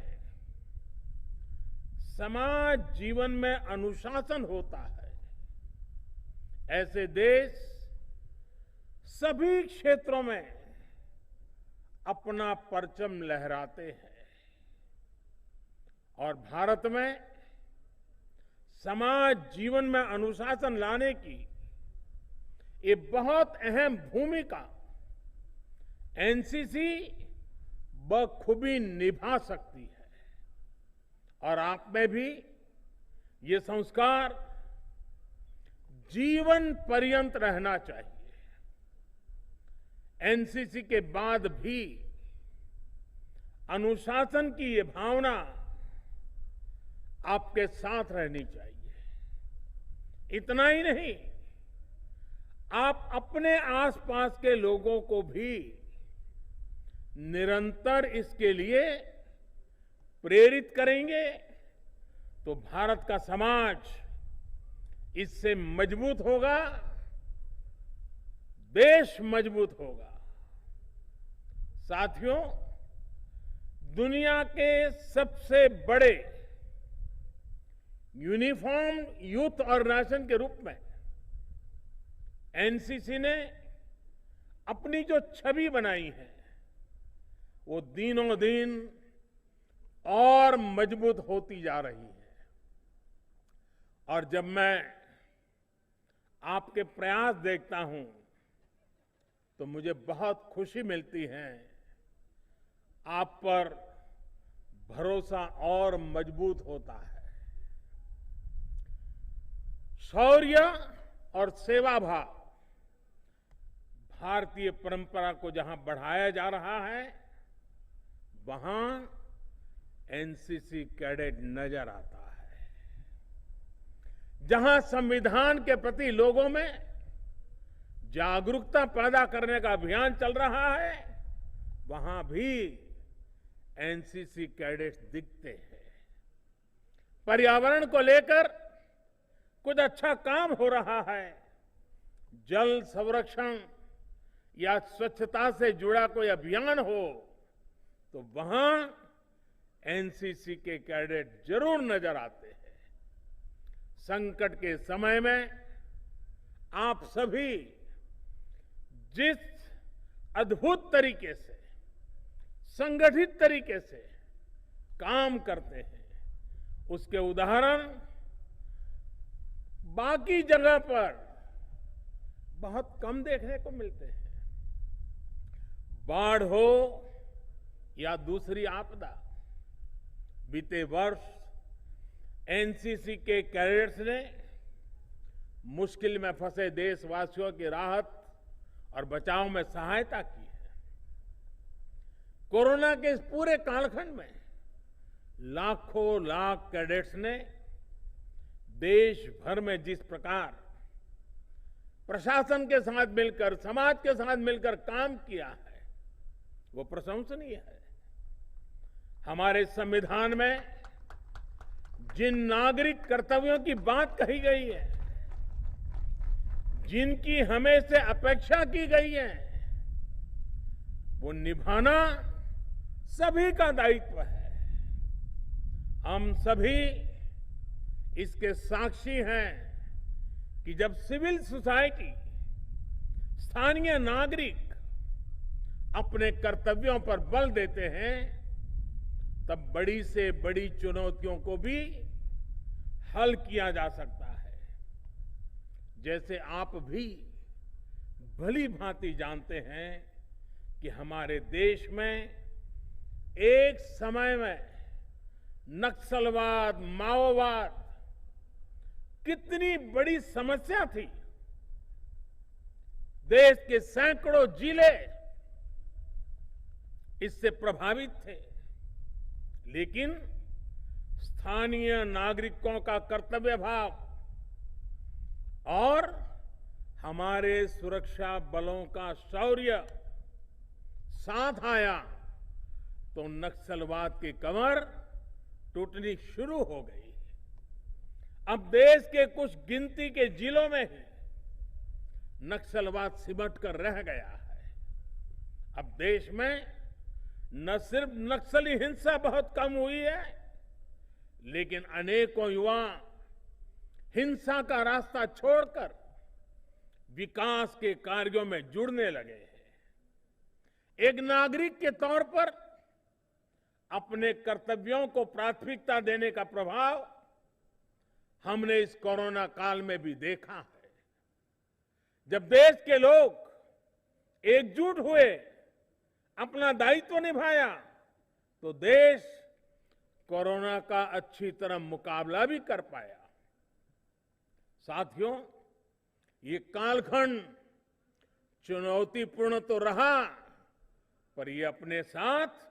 समाज जीवन में अनुशासन होता है, ऐसे देश सभी क्षेत्रों में अपना परचम लहराते हैं। और भारत में समाज जीवन में अनुशासन लाने की ये बहुत अहम भूमिका एनसीसी बखूबी निभा सकती है। और आप में भी ये संस्कार जीवन पर्यंत रहना चाहिए। एनसीसी के बाद भी अनुशासन की ये भावना आपके साथ रहनी चाहिए। इतना ही नहीं, आप अपने आसपास के लोगों को भी निरंतर इसके लिए प्रेरित करेंगे तो भारत का समाज इससे मजबूत होगा, देश मजबूत होगा। साथियों, दुनिया के सबसे बड़े यूनिफॉर्म यूथ ऑर्गेनाइजेशन के रूप में एनसीसी ने अपनी जो छवि बनाई है वो दिनों दिन और मजबूत होती जा रही है। और जब मैं आपके प्रयास देखता हूं तो मुझे बहुत खुशी मिलती है। आप पर भरोसा और मजबूत होता है। शौर्य और सेवा भाव भारतीय परंपरा को जहां बढ़ाया जा रहा है वहां एनसीसी कैडेट नजर आता है। जहां संविधान के प्रति लोगों में जागरूकता पैदा करने का अभियान चल रहा है वहां भी एनसीसी कैडेट्स दिखते हैं। पर्यावरण को लेकर कुछ अच्छा काम हो रहा है, जल संरक्षण या स्वच्छता से जुड़ा कोई अभियान हो तो वहां एनसीसी के कैडेट जरूर नजर आते हैं। संकट के समय में आप सभी जिस अद्भुत तरीके से संगठित तरीके से काम करते हैं उसके उदाहरण बाकी जगह पर बहुत कम देखने को मिलते हैं। बाढ़ हो या दूसरी आपदा, बीते वर्ष एनसीसी के कैडेट्स ने मुश्किल में फंसे देशवासियों की राहत और बचाव में सहायता की है। कोरोना के इस पूरे कालखंड में लाखों लाख कैडेट्स ने देश भर में जिस प्रकार प्रशासन के साथ मिलकर, समाज के साथ मिलकर काम किया है वो प्रशंसनीय है। हमारे संविधान में जिन नागरिक कर्तव्यों की बात कही गई है, जिनकी हमें से अपेक्षा की गई है, वो निभाना सभी का दायित्व है। हम सभी इसके साक्षी हैं कि जब सिविल सोसाइटी, स्थानीय नागरिक अपने कर्तव्यों पर बल देते हैं तब बड़ी से बड़ी चुनौतियों को भी हल किया जा सकता है। जैसे आप भी भली भांति जानते हैं कि हमारे देश में एक समय में नक्सलवाद, माओवाद कितनी बड़ी समस्या थी। देश के सैकड़ों जिले इससे प्रभावित थे, लेकिन स्थानीय नागरिकों का कर्तव्य भाव और हमारे सुरक्षा बलों का शौर्य साथ आया तो नक्सलवाद की कमर टूटनी शुरू हो गई। अब देश के कुछ गिनती के जिलों में ही नक्सलवाद सिमट कर रह गया है। अब देश में न सिर्फ नक्सली हिंसा बहुत कम हुई है, लेकिन अनेकों युवा हिंसा का रास्ता छोड़कर विकास के कार्यों में जुड़ने लगे हैं। एक नागरिक के तौर पर अपने कर्तव्यों को प्राथमिकता देने का प्रभाव हमने इस कोरोना काल में भी देखा है। जब देश के लोग एकजुट हुए, अपना दायित्व निभाया, तो देश कोरोना का अच्छी तरह मुकाबला भी कर पाया। साथियों, ये कालखंड चुनौतीपूर्ण तो रहा, पर ये अपने साथ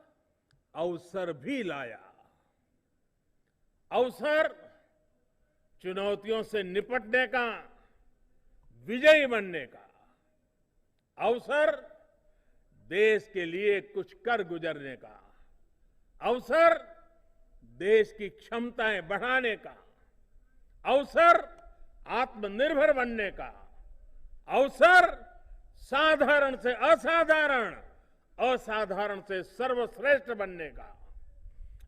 अवसर भी लाया। अवसर चुनौतियों से निपटने का, विजयी बनने का। अवसर देश के लिए कुछ कर गुजरने का। अवसर देश की क्षमताएं बढ़ाने का। अवसर आत्मनिर्भर बनने का। अवसर साधारण से असाधारण, असाधारण से सर्वश्रेष्ठ बनने का।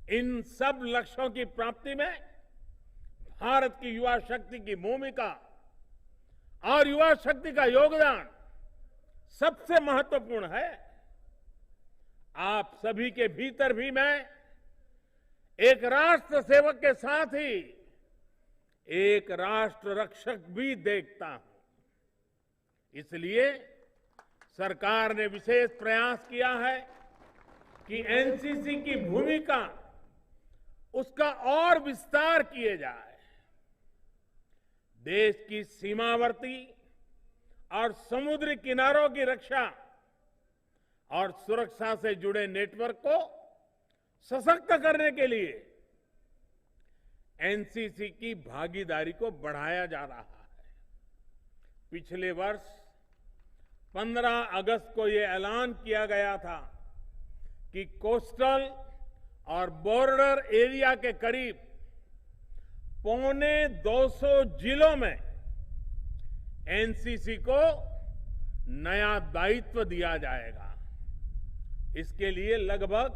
इन सब लक्ष्यों की प्राप्ति में भारत की युवा शक्ति की भूमिका और युवा शक्ति का योगदान सबसे महत्वपूर्ण है। आप सभी के भीतर भी मैं एक राष्ट्र सेवक के साथ ही एक राष्ट्र रक्षक भी देखता हूं। इसलिए सरकार ने विशेष प्रयास किया है कि एनसीसी की भूमिका उसका और विस्तार किए जाए। देश की सीमावर्ती और समुद्री किनारों की रक्षा और सुरक्षा से जुड़े नेटवर्क को सशक्त करने के लिए एनसीसी की भागीदारी को बढ़ाया जा रहा है। पिछले वर्ष 15 अगस्त को यह ऐलान किया गया था कि कोस्टल और बॉर्डर एरिया के करीब 250 जिलों में एनसीसी को नया दायित्व दिया जाएगा। इसके लिए लगभग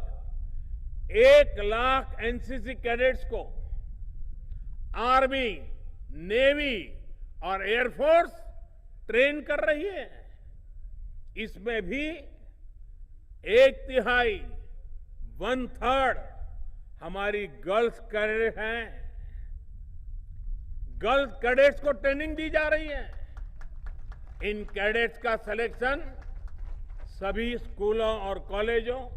1 लाख एनसीसी कैडेट्स को आर्मी, नेवी और एयरफोर्स ट्रेन कर रही है। इसमें भी 1/3 1/3 हमारी गर्ल्स कैडेट हैं। गर्ल्स कैडेट्स को ट्रेनिंग दी जा रही है। इन कैडेट्स का सिलेक्शन सभी स्कूलों और कॉलेजों,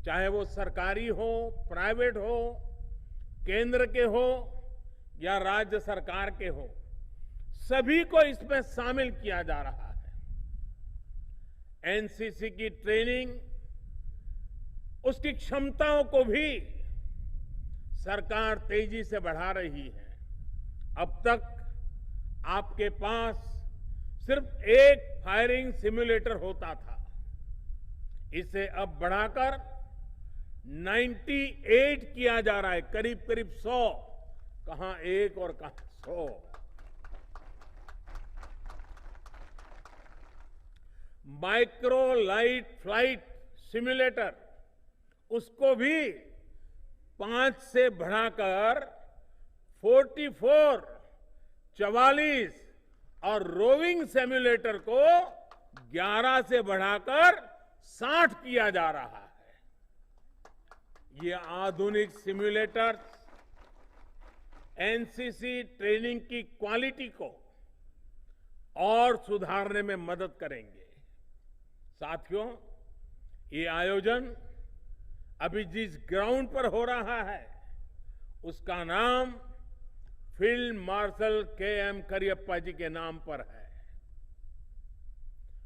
चाहे वो सरकारी हो, प्राइवेट हो, केंद्र के हो या राज्य सरकार के हो, सभी को इसमें शामिल किया जा रहा है। एनसीसी की ट्रेनिंग, उसकी क्षमताओं को भी सरकार तेजी से बढ़ा रही है। अब तक आपके पास सिर्फ एक फायरिंग सिमुलेटर होता था। इसे अब बढ़ाकर 98 किया जा रहा है। करीब करीब 100, कहां 1 और कहां 100। माइक्रो लाइट फ्लाइट सिमुलेटर, उसको भी 5 से बढ़ाकर 44 और रोविंग सिमुलेटर को 11 से बढ़ाकर 60 किया जा रहा है। ये आधुनिक सिमुलेटर्स एनसीसी ट्रेनिंग की क्वालिटी को और सुधारने में मदद करेंगे। साथियों, ये आयोजन अभी जिस ग्राउंड पर हो रहा है उसका नाम फील्ड मार्शल के.एम. करियप्पा जी के नाम पर है।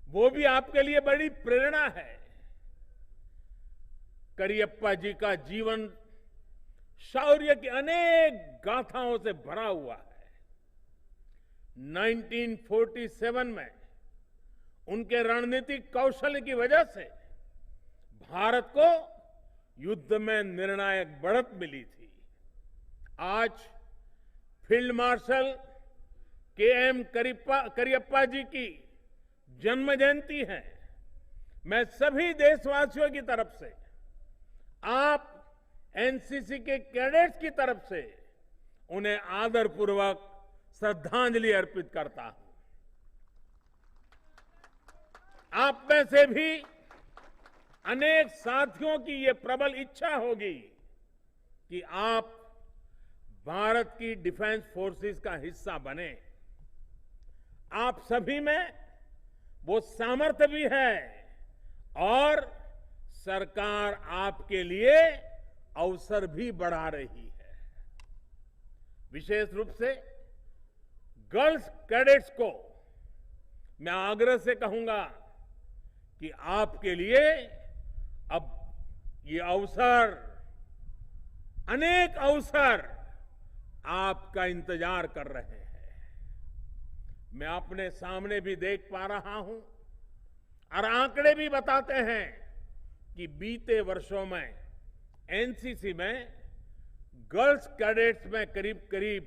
वो भी आपके लिए बड़ी प्रेरणा है। करियप्पा जी का जीवन शौर्य की अनेक गाथाओं से भरा हुआ है। 1947 में उनके रणनीतिक कौशल की वजह से भारत को युद्ध में निर्णायक बढ़त मिली थी। आज फील्ड मार्शल के.एम. करियप्पा जी की जन्म जयंती है। मैं सभी देशवासियों की तरफ से, आप एनसीसी के कैडेट्स की तरफ से उन्हें आदरपूर्वक श्रद्धांजलि अर्पित करता हूं। आप में से भी अनेक साथियों की ये प्रबल इच्छा होगी कि आप भारत की डिफेंस फोर्सेस का हिस्सा बने। आप सभी में वो सामर्थ्य भी है और सरकार आपके लिए अवसर भी बढ़ा रही है। विशेष रूप से गर्ल्स कैडेट्स को मैं आग्रह से कहूंगा कि आपके लिए अब ये अवसर, अनेक अवसर आपका इंतजार कर रहे हैं। मैं अपने सामने भी देख पा रहा हूं और आंकड़े भी बताते हैं कि बीते वर्षों में एनसीसी में गर्ल्स कैडेट्स में करीब करीब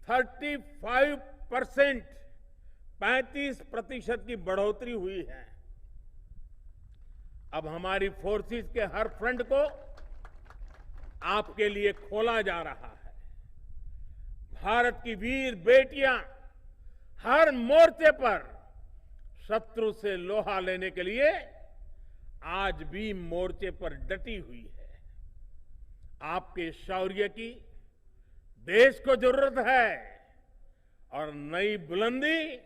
35% की बढ़ोतरी हुई है। अब हमारी फोर्सेस के हर फ्रंट को आपके लिए खोला जा रहा है। भारत की वीर बेटियां हर मोर्चे पर शत्रु से लोहा लेने के लिए आज भी मोर्चे पर डटी हुई है। आपके शौर्य की देश को जरूरत है और नई बुलंदी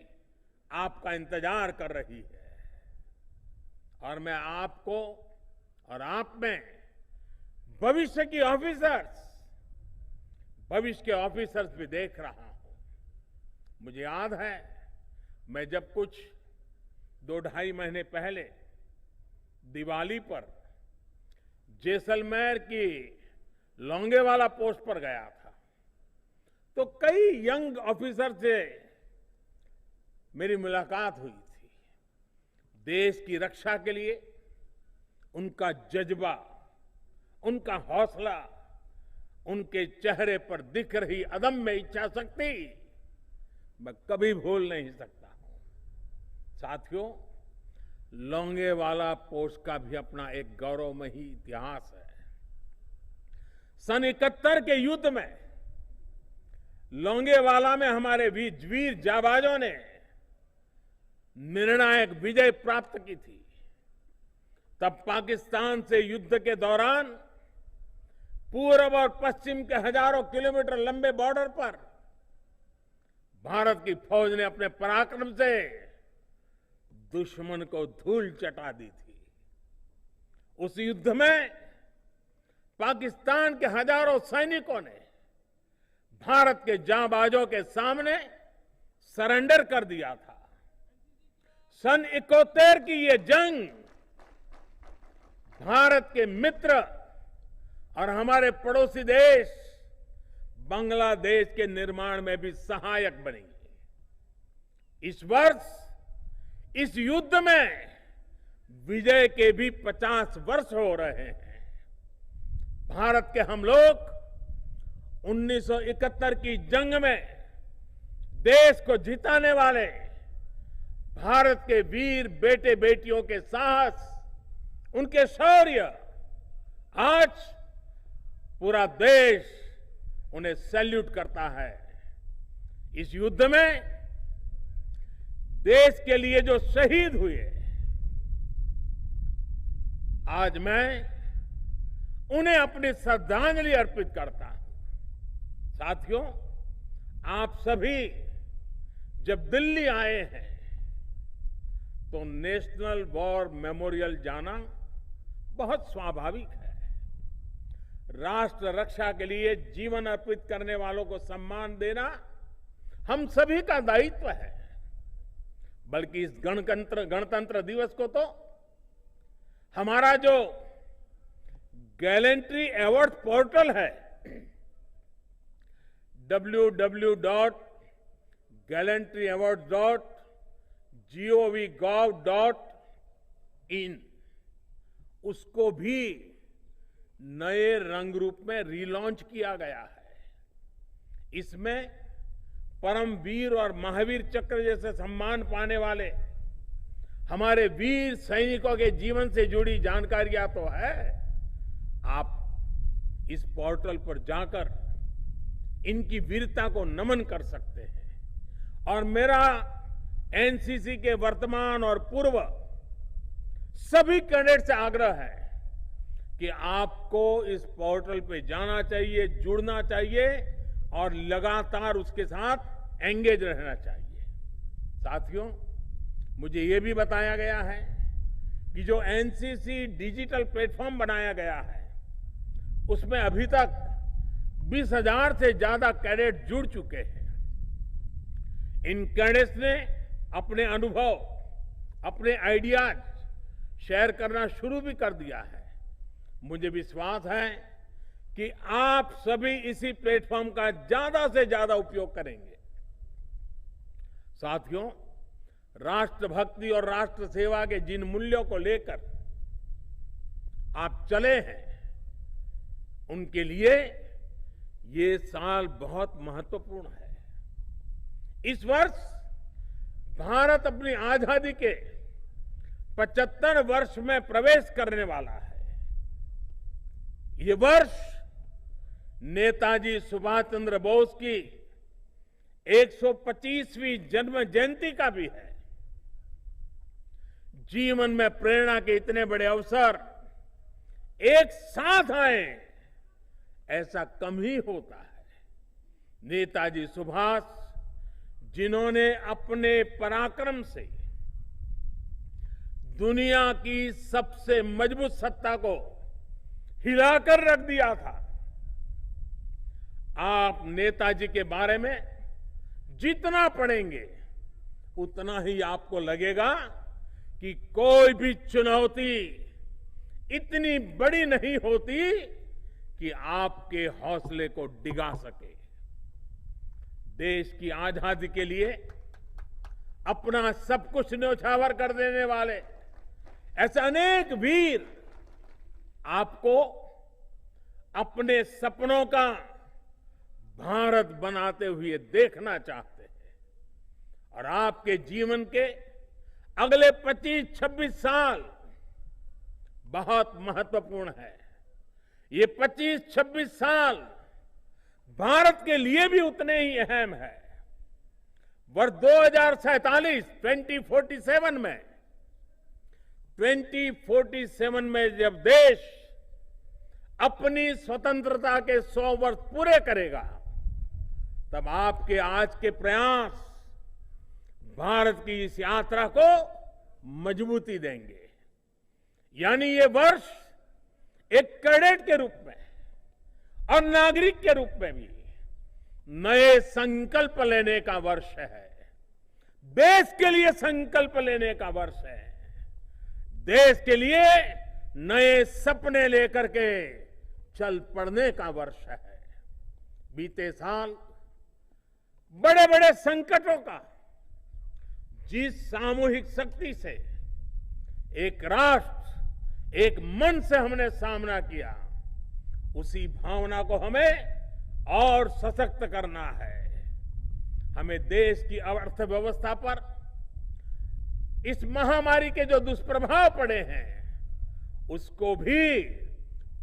आपका इंतजार कर रही है। और मैं आपको और आप में भविष्य के ऑफिसर्स भी देख रहा हूं। मुझे याद है, मैं जब कुछ 2-2.5 महीने पहले दिवाली पर जैसलमेर की लोंगेवाला पोस्ट पर गया था, तो कई यंग ऑफिसर से मेरी मुलाकात हुई थी। देश की रक्षा के लिए उनका जज्बा, उनका हौसला, उनके चेहरे पर दिख रही अदम्य इच्छा शक्ति मैं कभी भूल नहीं सकता हूं। साथियों, लोंगेवाला पोस्ट का भी अपना एक गौरवमयी इतिहास है। सन 71 के युद्ध में लोंगेवाला में हमारे वीर जाबाजों ने निर्णायक विजय प्राप्त की थी। तब पाकिस्तान से युद्ध के दौरान पूर्व और पश्चिम के हजारों किलोमीटर लंबे बॉर्डर पर भारत की फौज ने अपने पराक्रम से दुश्मन को धूल चटा दी थी। उस युद्ध में पाकिस्तान के हजारों सैनिकों ने भारत के जांबाजों के सामने सरेंडर कर दिया था। सन 71 की ये जंग भारत के मित्र और हमारे पड़ोसी देश बांग्लादेश के निर्माण में भी सहायक बनी। इस वर्ष इस युद्ध में विजय के भी 50 वर्ष हो रहे हैं। भारत के हम लोग 1971 की जंग में देश को जिताने वाले भारत के वीर बेटे बेटियों के साहस, उनके शौर्य, आज पूरा देश उन्हें सैल्यूट करता है। इस युद्ध में देश के लिए जो शहीद हुए, आज मैं उन्हें अपनी श्रद्धांजलि अर्पित करता हूं। साथियों, आप सभी जब दिल्ली आए हैं तो नेशनल वॉर मेमोरियल जाना बहुत स्वाभाविक है। राष्ट्र रक्षा के लिए जीवन अर्पित करने वालों को सम्मान देना हम सभी का दायित्व है। बल्कि इस गणतंत्र दिवस को तो हमारा जो गैलेंट्री अवार्ड पोर्टल है www.gallantryaward.gov.in उसको भी नए रंग रूप में रीलॉन्च किया गया है। इसमें परमवीर और महावीर चक्र जैसे सम्मान पाने वाले हमारे वीर सैनिकों के जीवन से जुड़ी जानकारियां तो है। आप इस पोर्टल पर जाकर इनकी वीरता को नमन कर सकते हैं। और मेरा एनसीसी के वर्तमान और पूर्व सभी कैडेट से आग्रह है कि आपको इस पोर्टल पे जाना चाहिए, जुड़ना चाहिए और लगातार उसके साथ एंगेज रहना चाहिए। साथियों, मुझे ये भी बताया गया है कि जो एनसीसी डिजिटल प्लेटफॉर्म बनाया गया है उसमें अभी तक 20,000 से ज्यादा कैडेट जुड़ चुके हैं। इन कैडेट्स ने अपने अनुभव, अपने आइडियाज शेयर करना शुरू भी कर दिया है। मुझे विश्वास है कि आप सभी इसी प्लेटफॉर्म का ज्यादा से ज्यादा उपयोग करेंगे। साथियों, राष्ट्रभक्ति और राष्ट्र सेवा के जिन मूल्यों को लेकर आप चले हैं, उनके लिए ये साल बहुत महत्वपूर्ण है। इस वर्ष भारत अपनी आजादी के 75 वर्ष में प्रवेश करने वाला है। ये वर्ष नेताजी सुभाष चंद्र बोस की 125वीं जन्म जयंती का भी है। जीवन में प्रेरणा के इतने बड़े अवसर एक साथ आए, ऐसा कम ही होता है। नेताजी सुभाष, जिन्होंने अपने पराक्रम से दुनिया की सबसे मजबूत सत्ता को हिलाकर रख दिया था। आप नेताजी के बारे में जितना पढ़ेंगे उतना ही आपको लगेगा कि कोई भी चुनौती इतनी बड़ी नहीं होती कि आपके हौसले को डिगा सके। देश की आजादी के लिए अपना सब कुछ न्यौछावर कर देने वाले ऐसे अनेक वीर आपको अपने सपनों का भारत बनाते हुए देखना चाहते हैं। और आपके जीवन के अगले 25-26 साल बहुत महत्वपूर्ण है। ये 25-26 साल भारत के लिए भी उतने ही अहम है। वर्ष 2047 में जब देश अपनी स्वतंत्रता के 100 वर्ष पूरे करेगा, तब आपके आज के प्रयास भारत की इस यात्रा को मजबूती देंगे। यानी ये वर्ष एक कैडेट के रूप में और नागरिक के रूप में भी नए संकल्प लेने का वर्ष है। देश के लिए संकल्प लेने का वर्ष है। देश के लिए नए सपने लेकर के चल पड़ने का वर्ष है। बीते साल बड़े बड़े संकटों का जिस सामूहिक शक्ति से एक राष्ट्र, एक मन से हमने सामना किया, उसी भावना को हमें और सशक्त करना है। हमें देश की अर्थव्यवस्था पर इस महामारी के जो दुष्प्रभाव पड़े हैं, उसको भी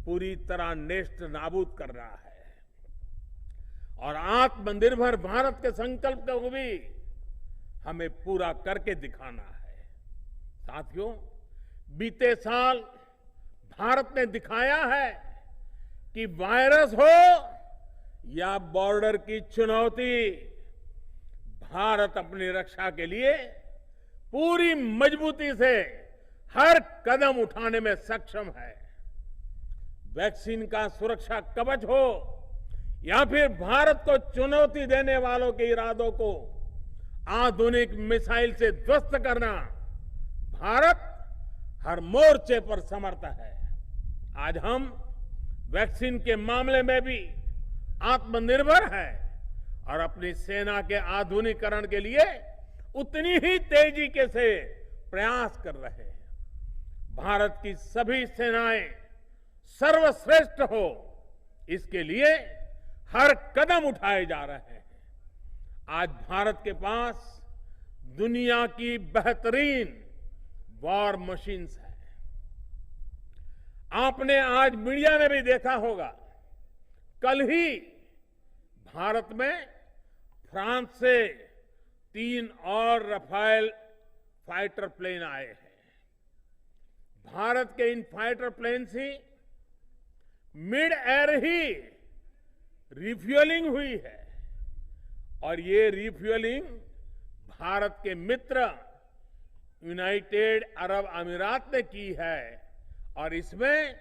पूरी तरह नेस्त नाबूद करना है। और आत्मनिर्भर भारत के संकल्प को भी हमें पूरा करके दिखाना है। साथियों, बीते साल भारत ने दिखाया है कि वायरस हो या बॉर्डर की चुनौती, भारत अपनी रक्षा के लिए पूरी मजबूती से हर कदम उठाने में सक्षम है। वैक्सीन का सुरक्षा कवच हो या फिर भारत को चुनौती देने वालों के इरादों को आधुनिक मिसाइल से ध्वस्त करना, भारत हर मोर्चे पर समर्थ है। आज हम वैक्सीन के मामले में भी आत्मनिर्भर है और अपनी सेना के आधुनिकीकरण के लिए उतनी ही तेजी के से प्रयास कर रहे हैं। भारत की सभी सेनाएं सर्वश्रेष्ठ हो, इसके लिए हर कदम उठाए जा रहे हैं। आज भारत के पास दुनिया की बेहतरीन वॉर मशीन्स है। आपने आज मीडिया में भी देखा होगा, कल ही भारत में फ्रांस से 3 और रफाल फाइटर प्लेन आए हैं। भारत के इन फाइटर प्लेन से मिड एयर ही रिफ्यूलिंग हुई है और ये रिफ्यूलिंग भारत के मित्र यूनाइटेड अरब अमीरात ने की है और इसमें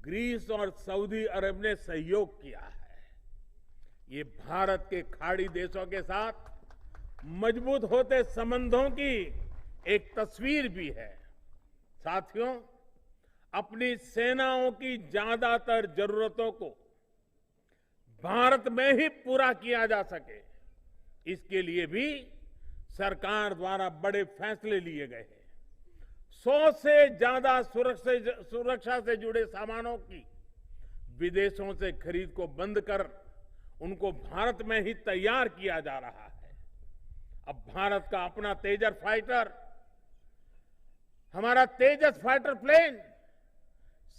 ग्रीस और सऊदी अरब ने सहयोग किया है। ये भारत के खाड़ी देशों के साथ मजबूत होते संबंधों की एक तस्वीर भी है। साथियों, अपनी सेनाओं की ज्यादातर जरूरतों को भारत में ही पूरा किया जा सके, इसके लिए भी सरकार द्वारा बड़े फैसले लिए गए हैं। 100 से ज्यादा सुरक्षा से जुड़े सामानों की विदेशों से खरीद को बंद कर उनको भारत में ही तैयार किया जा रहा है। अब भारत का अपना तेजस फाइटर, हमारा तेजस फाइटर प्लेन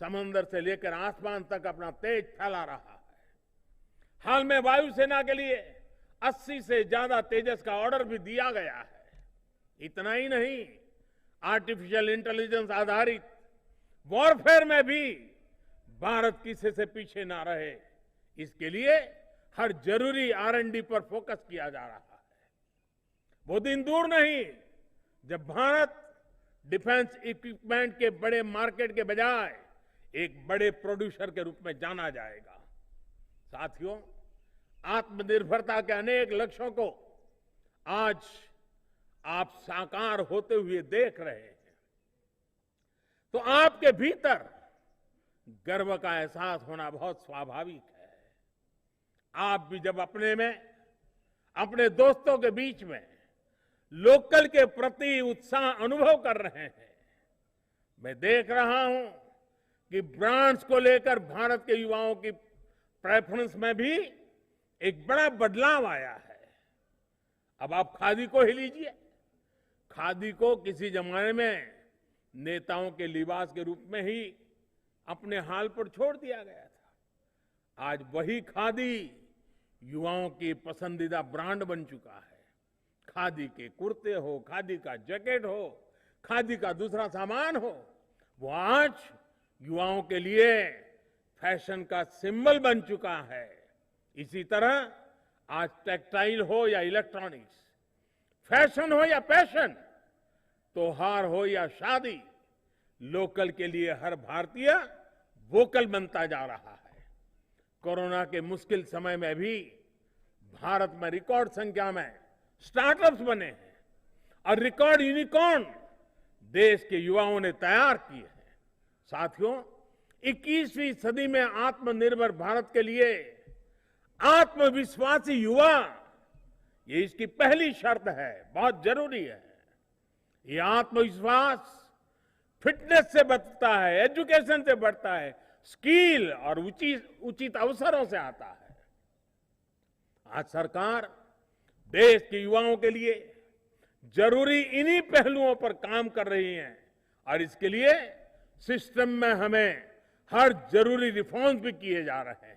समंदर से लेकर आसमान तक अपना तेज फैला रहा है। हाल में वायुसेना के लिए 80 से ज्यादा तेजस का ऑर्डर भी दिया गया है। इतना ही नहीं, आर्टिफिशियल इंटेलिजेंस आधारित वॉरफेयर में भी भारत किसी से पीछे ना रहे, इसके लिए हर जरूरी R&D पर फोकस किया जा रहा है। वो दिन दूर नहीं जब भारत डिफेंस इक्विपमेंट के बड़े मार्केट के बजाय एक बड़े प्रोड्यूसर के रूप में जाना जाएगा। साथियों, आत्मनिर्भरता के अनेक लक्ष्यों को आज आप साकार होते हुए देख रहे हैं, तो आपके भीतर गर्व का एहसास होना बहुत स्वाभाविक है। आप भी जब अपने में, अपने दोस्तों के बीच में लोकल के प्रति उत्साह अनुभव कर रहे हैं, मैं देख रहा हूं कि ब्रांड्स को लेकर भारत के युवाओं की प्रेफरेंस में भी एक बड़ा बदलाव आया है। अब आप खादी को ही लीजिए। खादी को किसी जमाने में नेताओं के लिबास के रूप में ही अपने हाल पर छोड़ दिया गया था। आज वही खादी युवाओं की पसंदीदा ब्रांड बन चुका है। खादी के कुर्ते हो, खादी का जैकेट हो, खादी का दूसरा सामान हो, वो आज युवाओं के लिए फैशन का सिंबल बन चुका है। इसी तरह आज टेक्सटाइल हो या इलेक्ट्रॉनिक्स, फैशन हो या पैशन, त्योहार हो या शादी, लोकल के लिए हर भारतीय वोकल बनता जा रहा है। कोरोना के मुश्किल समय में भी भारत में रिकॉर्ड संख्या में स्टार्टअप्स बने हैं और रिकॉर्ड यूनिकॉर्न देश के युवाओं ने तैयार किए हैं। साथियों, 21वीं सदी में आत्मनिर्भर भारत के लिए आत्मविश्वासी युवा, ये इसकी पहली शर्त है, बहुत जरूरी है। ये आत्मविश्वास फिटनेस से बढ़ता है, एजुकेशन से बढ़ता है, स्किल और उचित अवसरों से आता है। आज सरकार देश के युवाओं के लिए जरूरी इन्हीं पहलुओं पर काम कर रही है और इसके लिए सिस्टम में हमें हर जरूरी रिफॉर्म्स भी किए जा रहे हैं।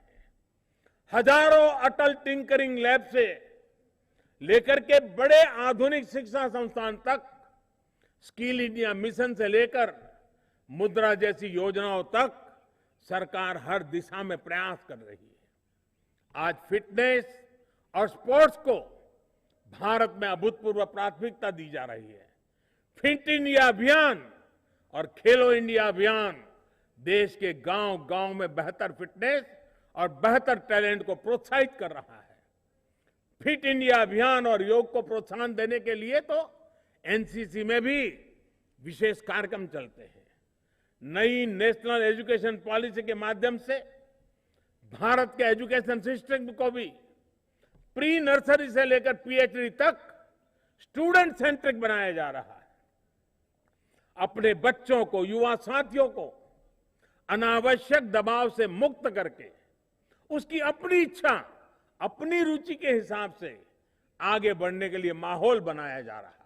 हजारों अटल टिंकरिंग लैब से लेकर के बड़े आधुनिक शिक्षा संस्थान तक, स्किल इंडिया मिशन से लेकर मुद्रा जैसी योजनाओं तक सरकार हर दिशा में प्रयास कर रही है। आज फिटनेस और स्पोर्ट्स को भारत में अभूतपूर्व प्राथमिकता दी जा रही है। फिट इंडिया अभियान और खेलो इंडिया अभियान देश के गांव-गांव में बेहतर फिटनेस और बेहतर टैलेंट को प्रोत्साहित कर रहा है। फिट इंडिया अभियान और योग को प्रोत्साहन देने के लिए तो एनसीसी में भी विशेष कार्यक्रम चलते हैं। नई नेशनल एजुकेशन पॉलिसी के माध्यम से भारत के एजुकेशन सिस्टम को भी प्री नर्सरी से लेकर पीएचडी तक स्टूडेंट सेंट्रिक बनाया जा रहा है। अपने बच्चों को, युवा साथियों को अनावश्यक दबाव से मुक्त करके उसकी अपनी इच्छा, अपनी रुचि के हिसाब से आगे बढ़ने के लिए माहौल बनाया जा रहा है।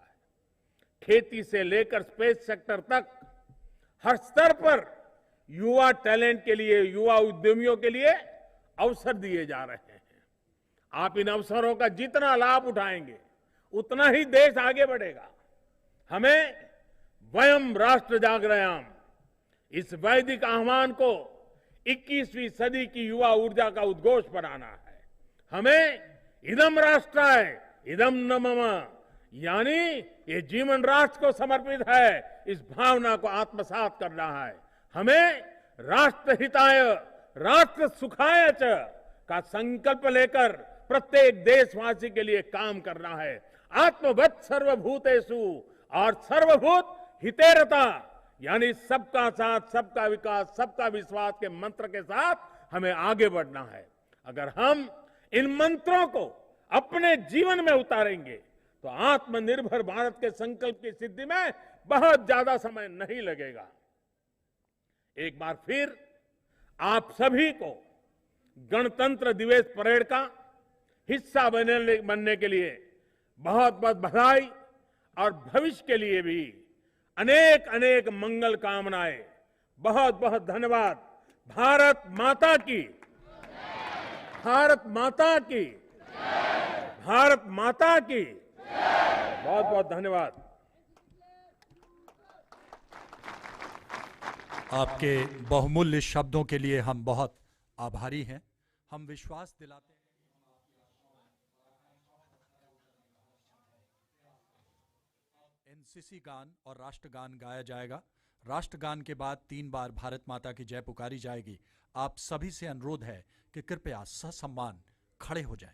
खेती से लेकर स्पेस सेक्टर तक हर स्तर पर युवा टैलेंट के लिए, युवा उद्यमियों के लिए अवसर दिए जा रहे हैं। आप इन अवसरों का जितना लाभ उठाएंगे उतना ही देश आगे बढ़ेगा। हमें वयम राष्ट्र जागरयाम, इस वैदिक आह्वान को 21वीं सदी की युवा ऊर्जा का उद्घोष बनाना है। हमें इदम राष्ट्राय इदम न मम, यानी ये जीवन राष्ट्र को समर्पित है, इस भावना को आत्मसात करना है। हमें राष्ट्र हिताय राष्ट्र सुखाय च का संकल्प लेकर प्रत्येक देशवासी के लिए काम करना है। आत्मवत् सर्वभूतेषु और सर्वभूत हितेरता, यानी सबका साथ, सबका विकास, सबका विश्वास के मंत्र के साथ हमें आगे बढ़ना है। अगर हम इन मंत्रों को अपने जीवन में उतारेंगे तो आत्मनिर्भर भारत के संकल्प की सिद्धि में बहुत ज्यादा समय नहीं लगेगा। एक बार फिर आप सभी को गणतंत्र दिवस परेड का हिस्सा बनने के लिए बहुत बहुत बधाई और भविष्य के लिए भी अनेक अनेक मंगल कामनाएं। बहुत बहुत धन्यवाद। भारत माता की, भारत माता की, भारत माता की। बहुत बहुत धन्यवाद। आपके बहुमूल्य शब्दों के लिए हम बहुत आभारी हैं। हम विश्वास दिलाते हैं एनसीसी गान और राष्ट्रगान गाया जाएगा। राष्ट्रगान के बाद 3 बार भारत माता की जय पुकारी जाएगी। आप सभी से अनुरोध है कि कृपया ससम्मान खड़े हो जाएं।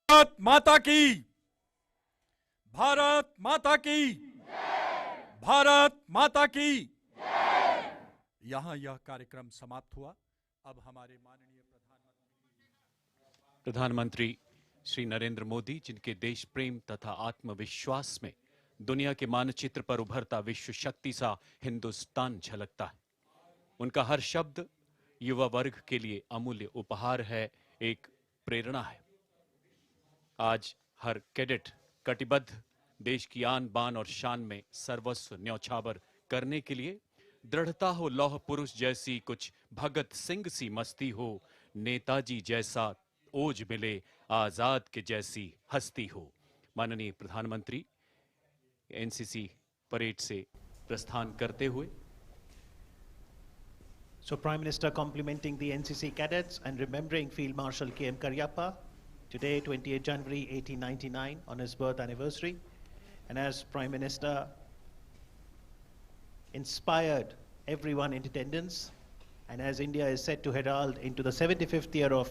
भारत माता की, भारत माता की, भारत माता की। यहां यह कार्यक्रम समाप्त हुआ। अब हमारे माननीय प्रधानमंत्री श्री नरेंद्र मोदी, जिनके देश प्रेम तथा आत्मविश्वास में दुनिया के मानचित्र पर उभरता विश्व शक्ति सा हिंदुस्तान झलकता है। उनका हर शब्द युवा वर्ग के लिए अमूल्य उपहार है, एक प्रेरणा है। आज हर कैडेट कटिबद्ध देश की आन बान और शान में सर्वस्व न्यौछावर करने के लिए। दृढ़ता हो लौह पुरुष जैसी, कुछ भगत सिंह सी मस्ती हो, नेताजी जैसा ओज मिले, आजाद के जैसी हस्ती हो। माननीय प्रधानमंत्री एनसीसी परेड से प्रस्थान करते हुए So Prime Minister complimenting the NCC cadets and remembering Field Marshal K.M. Cariappa, today 28 January 1899 on his birth anniversary. And as Prime Minister inspired everyone in attendance, and as India is set to herald into the 75th year of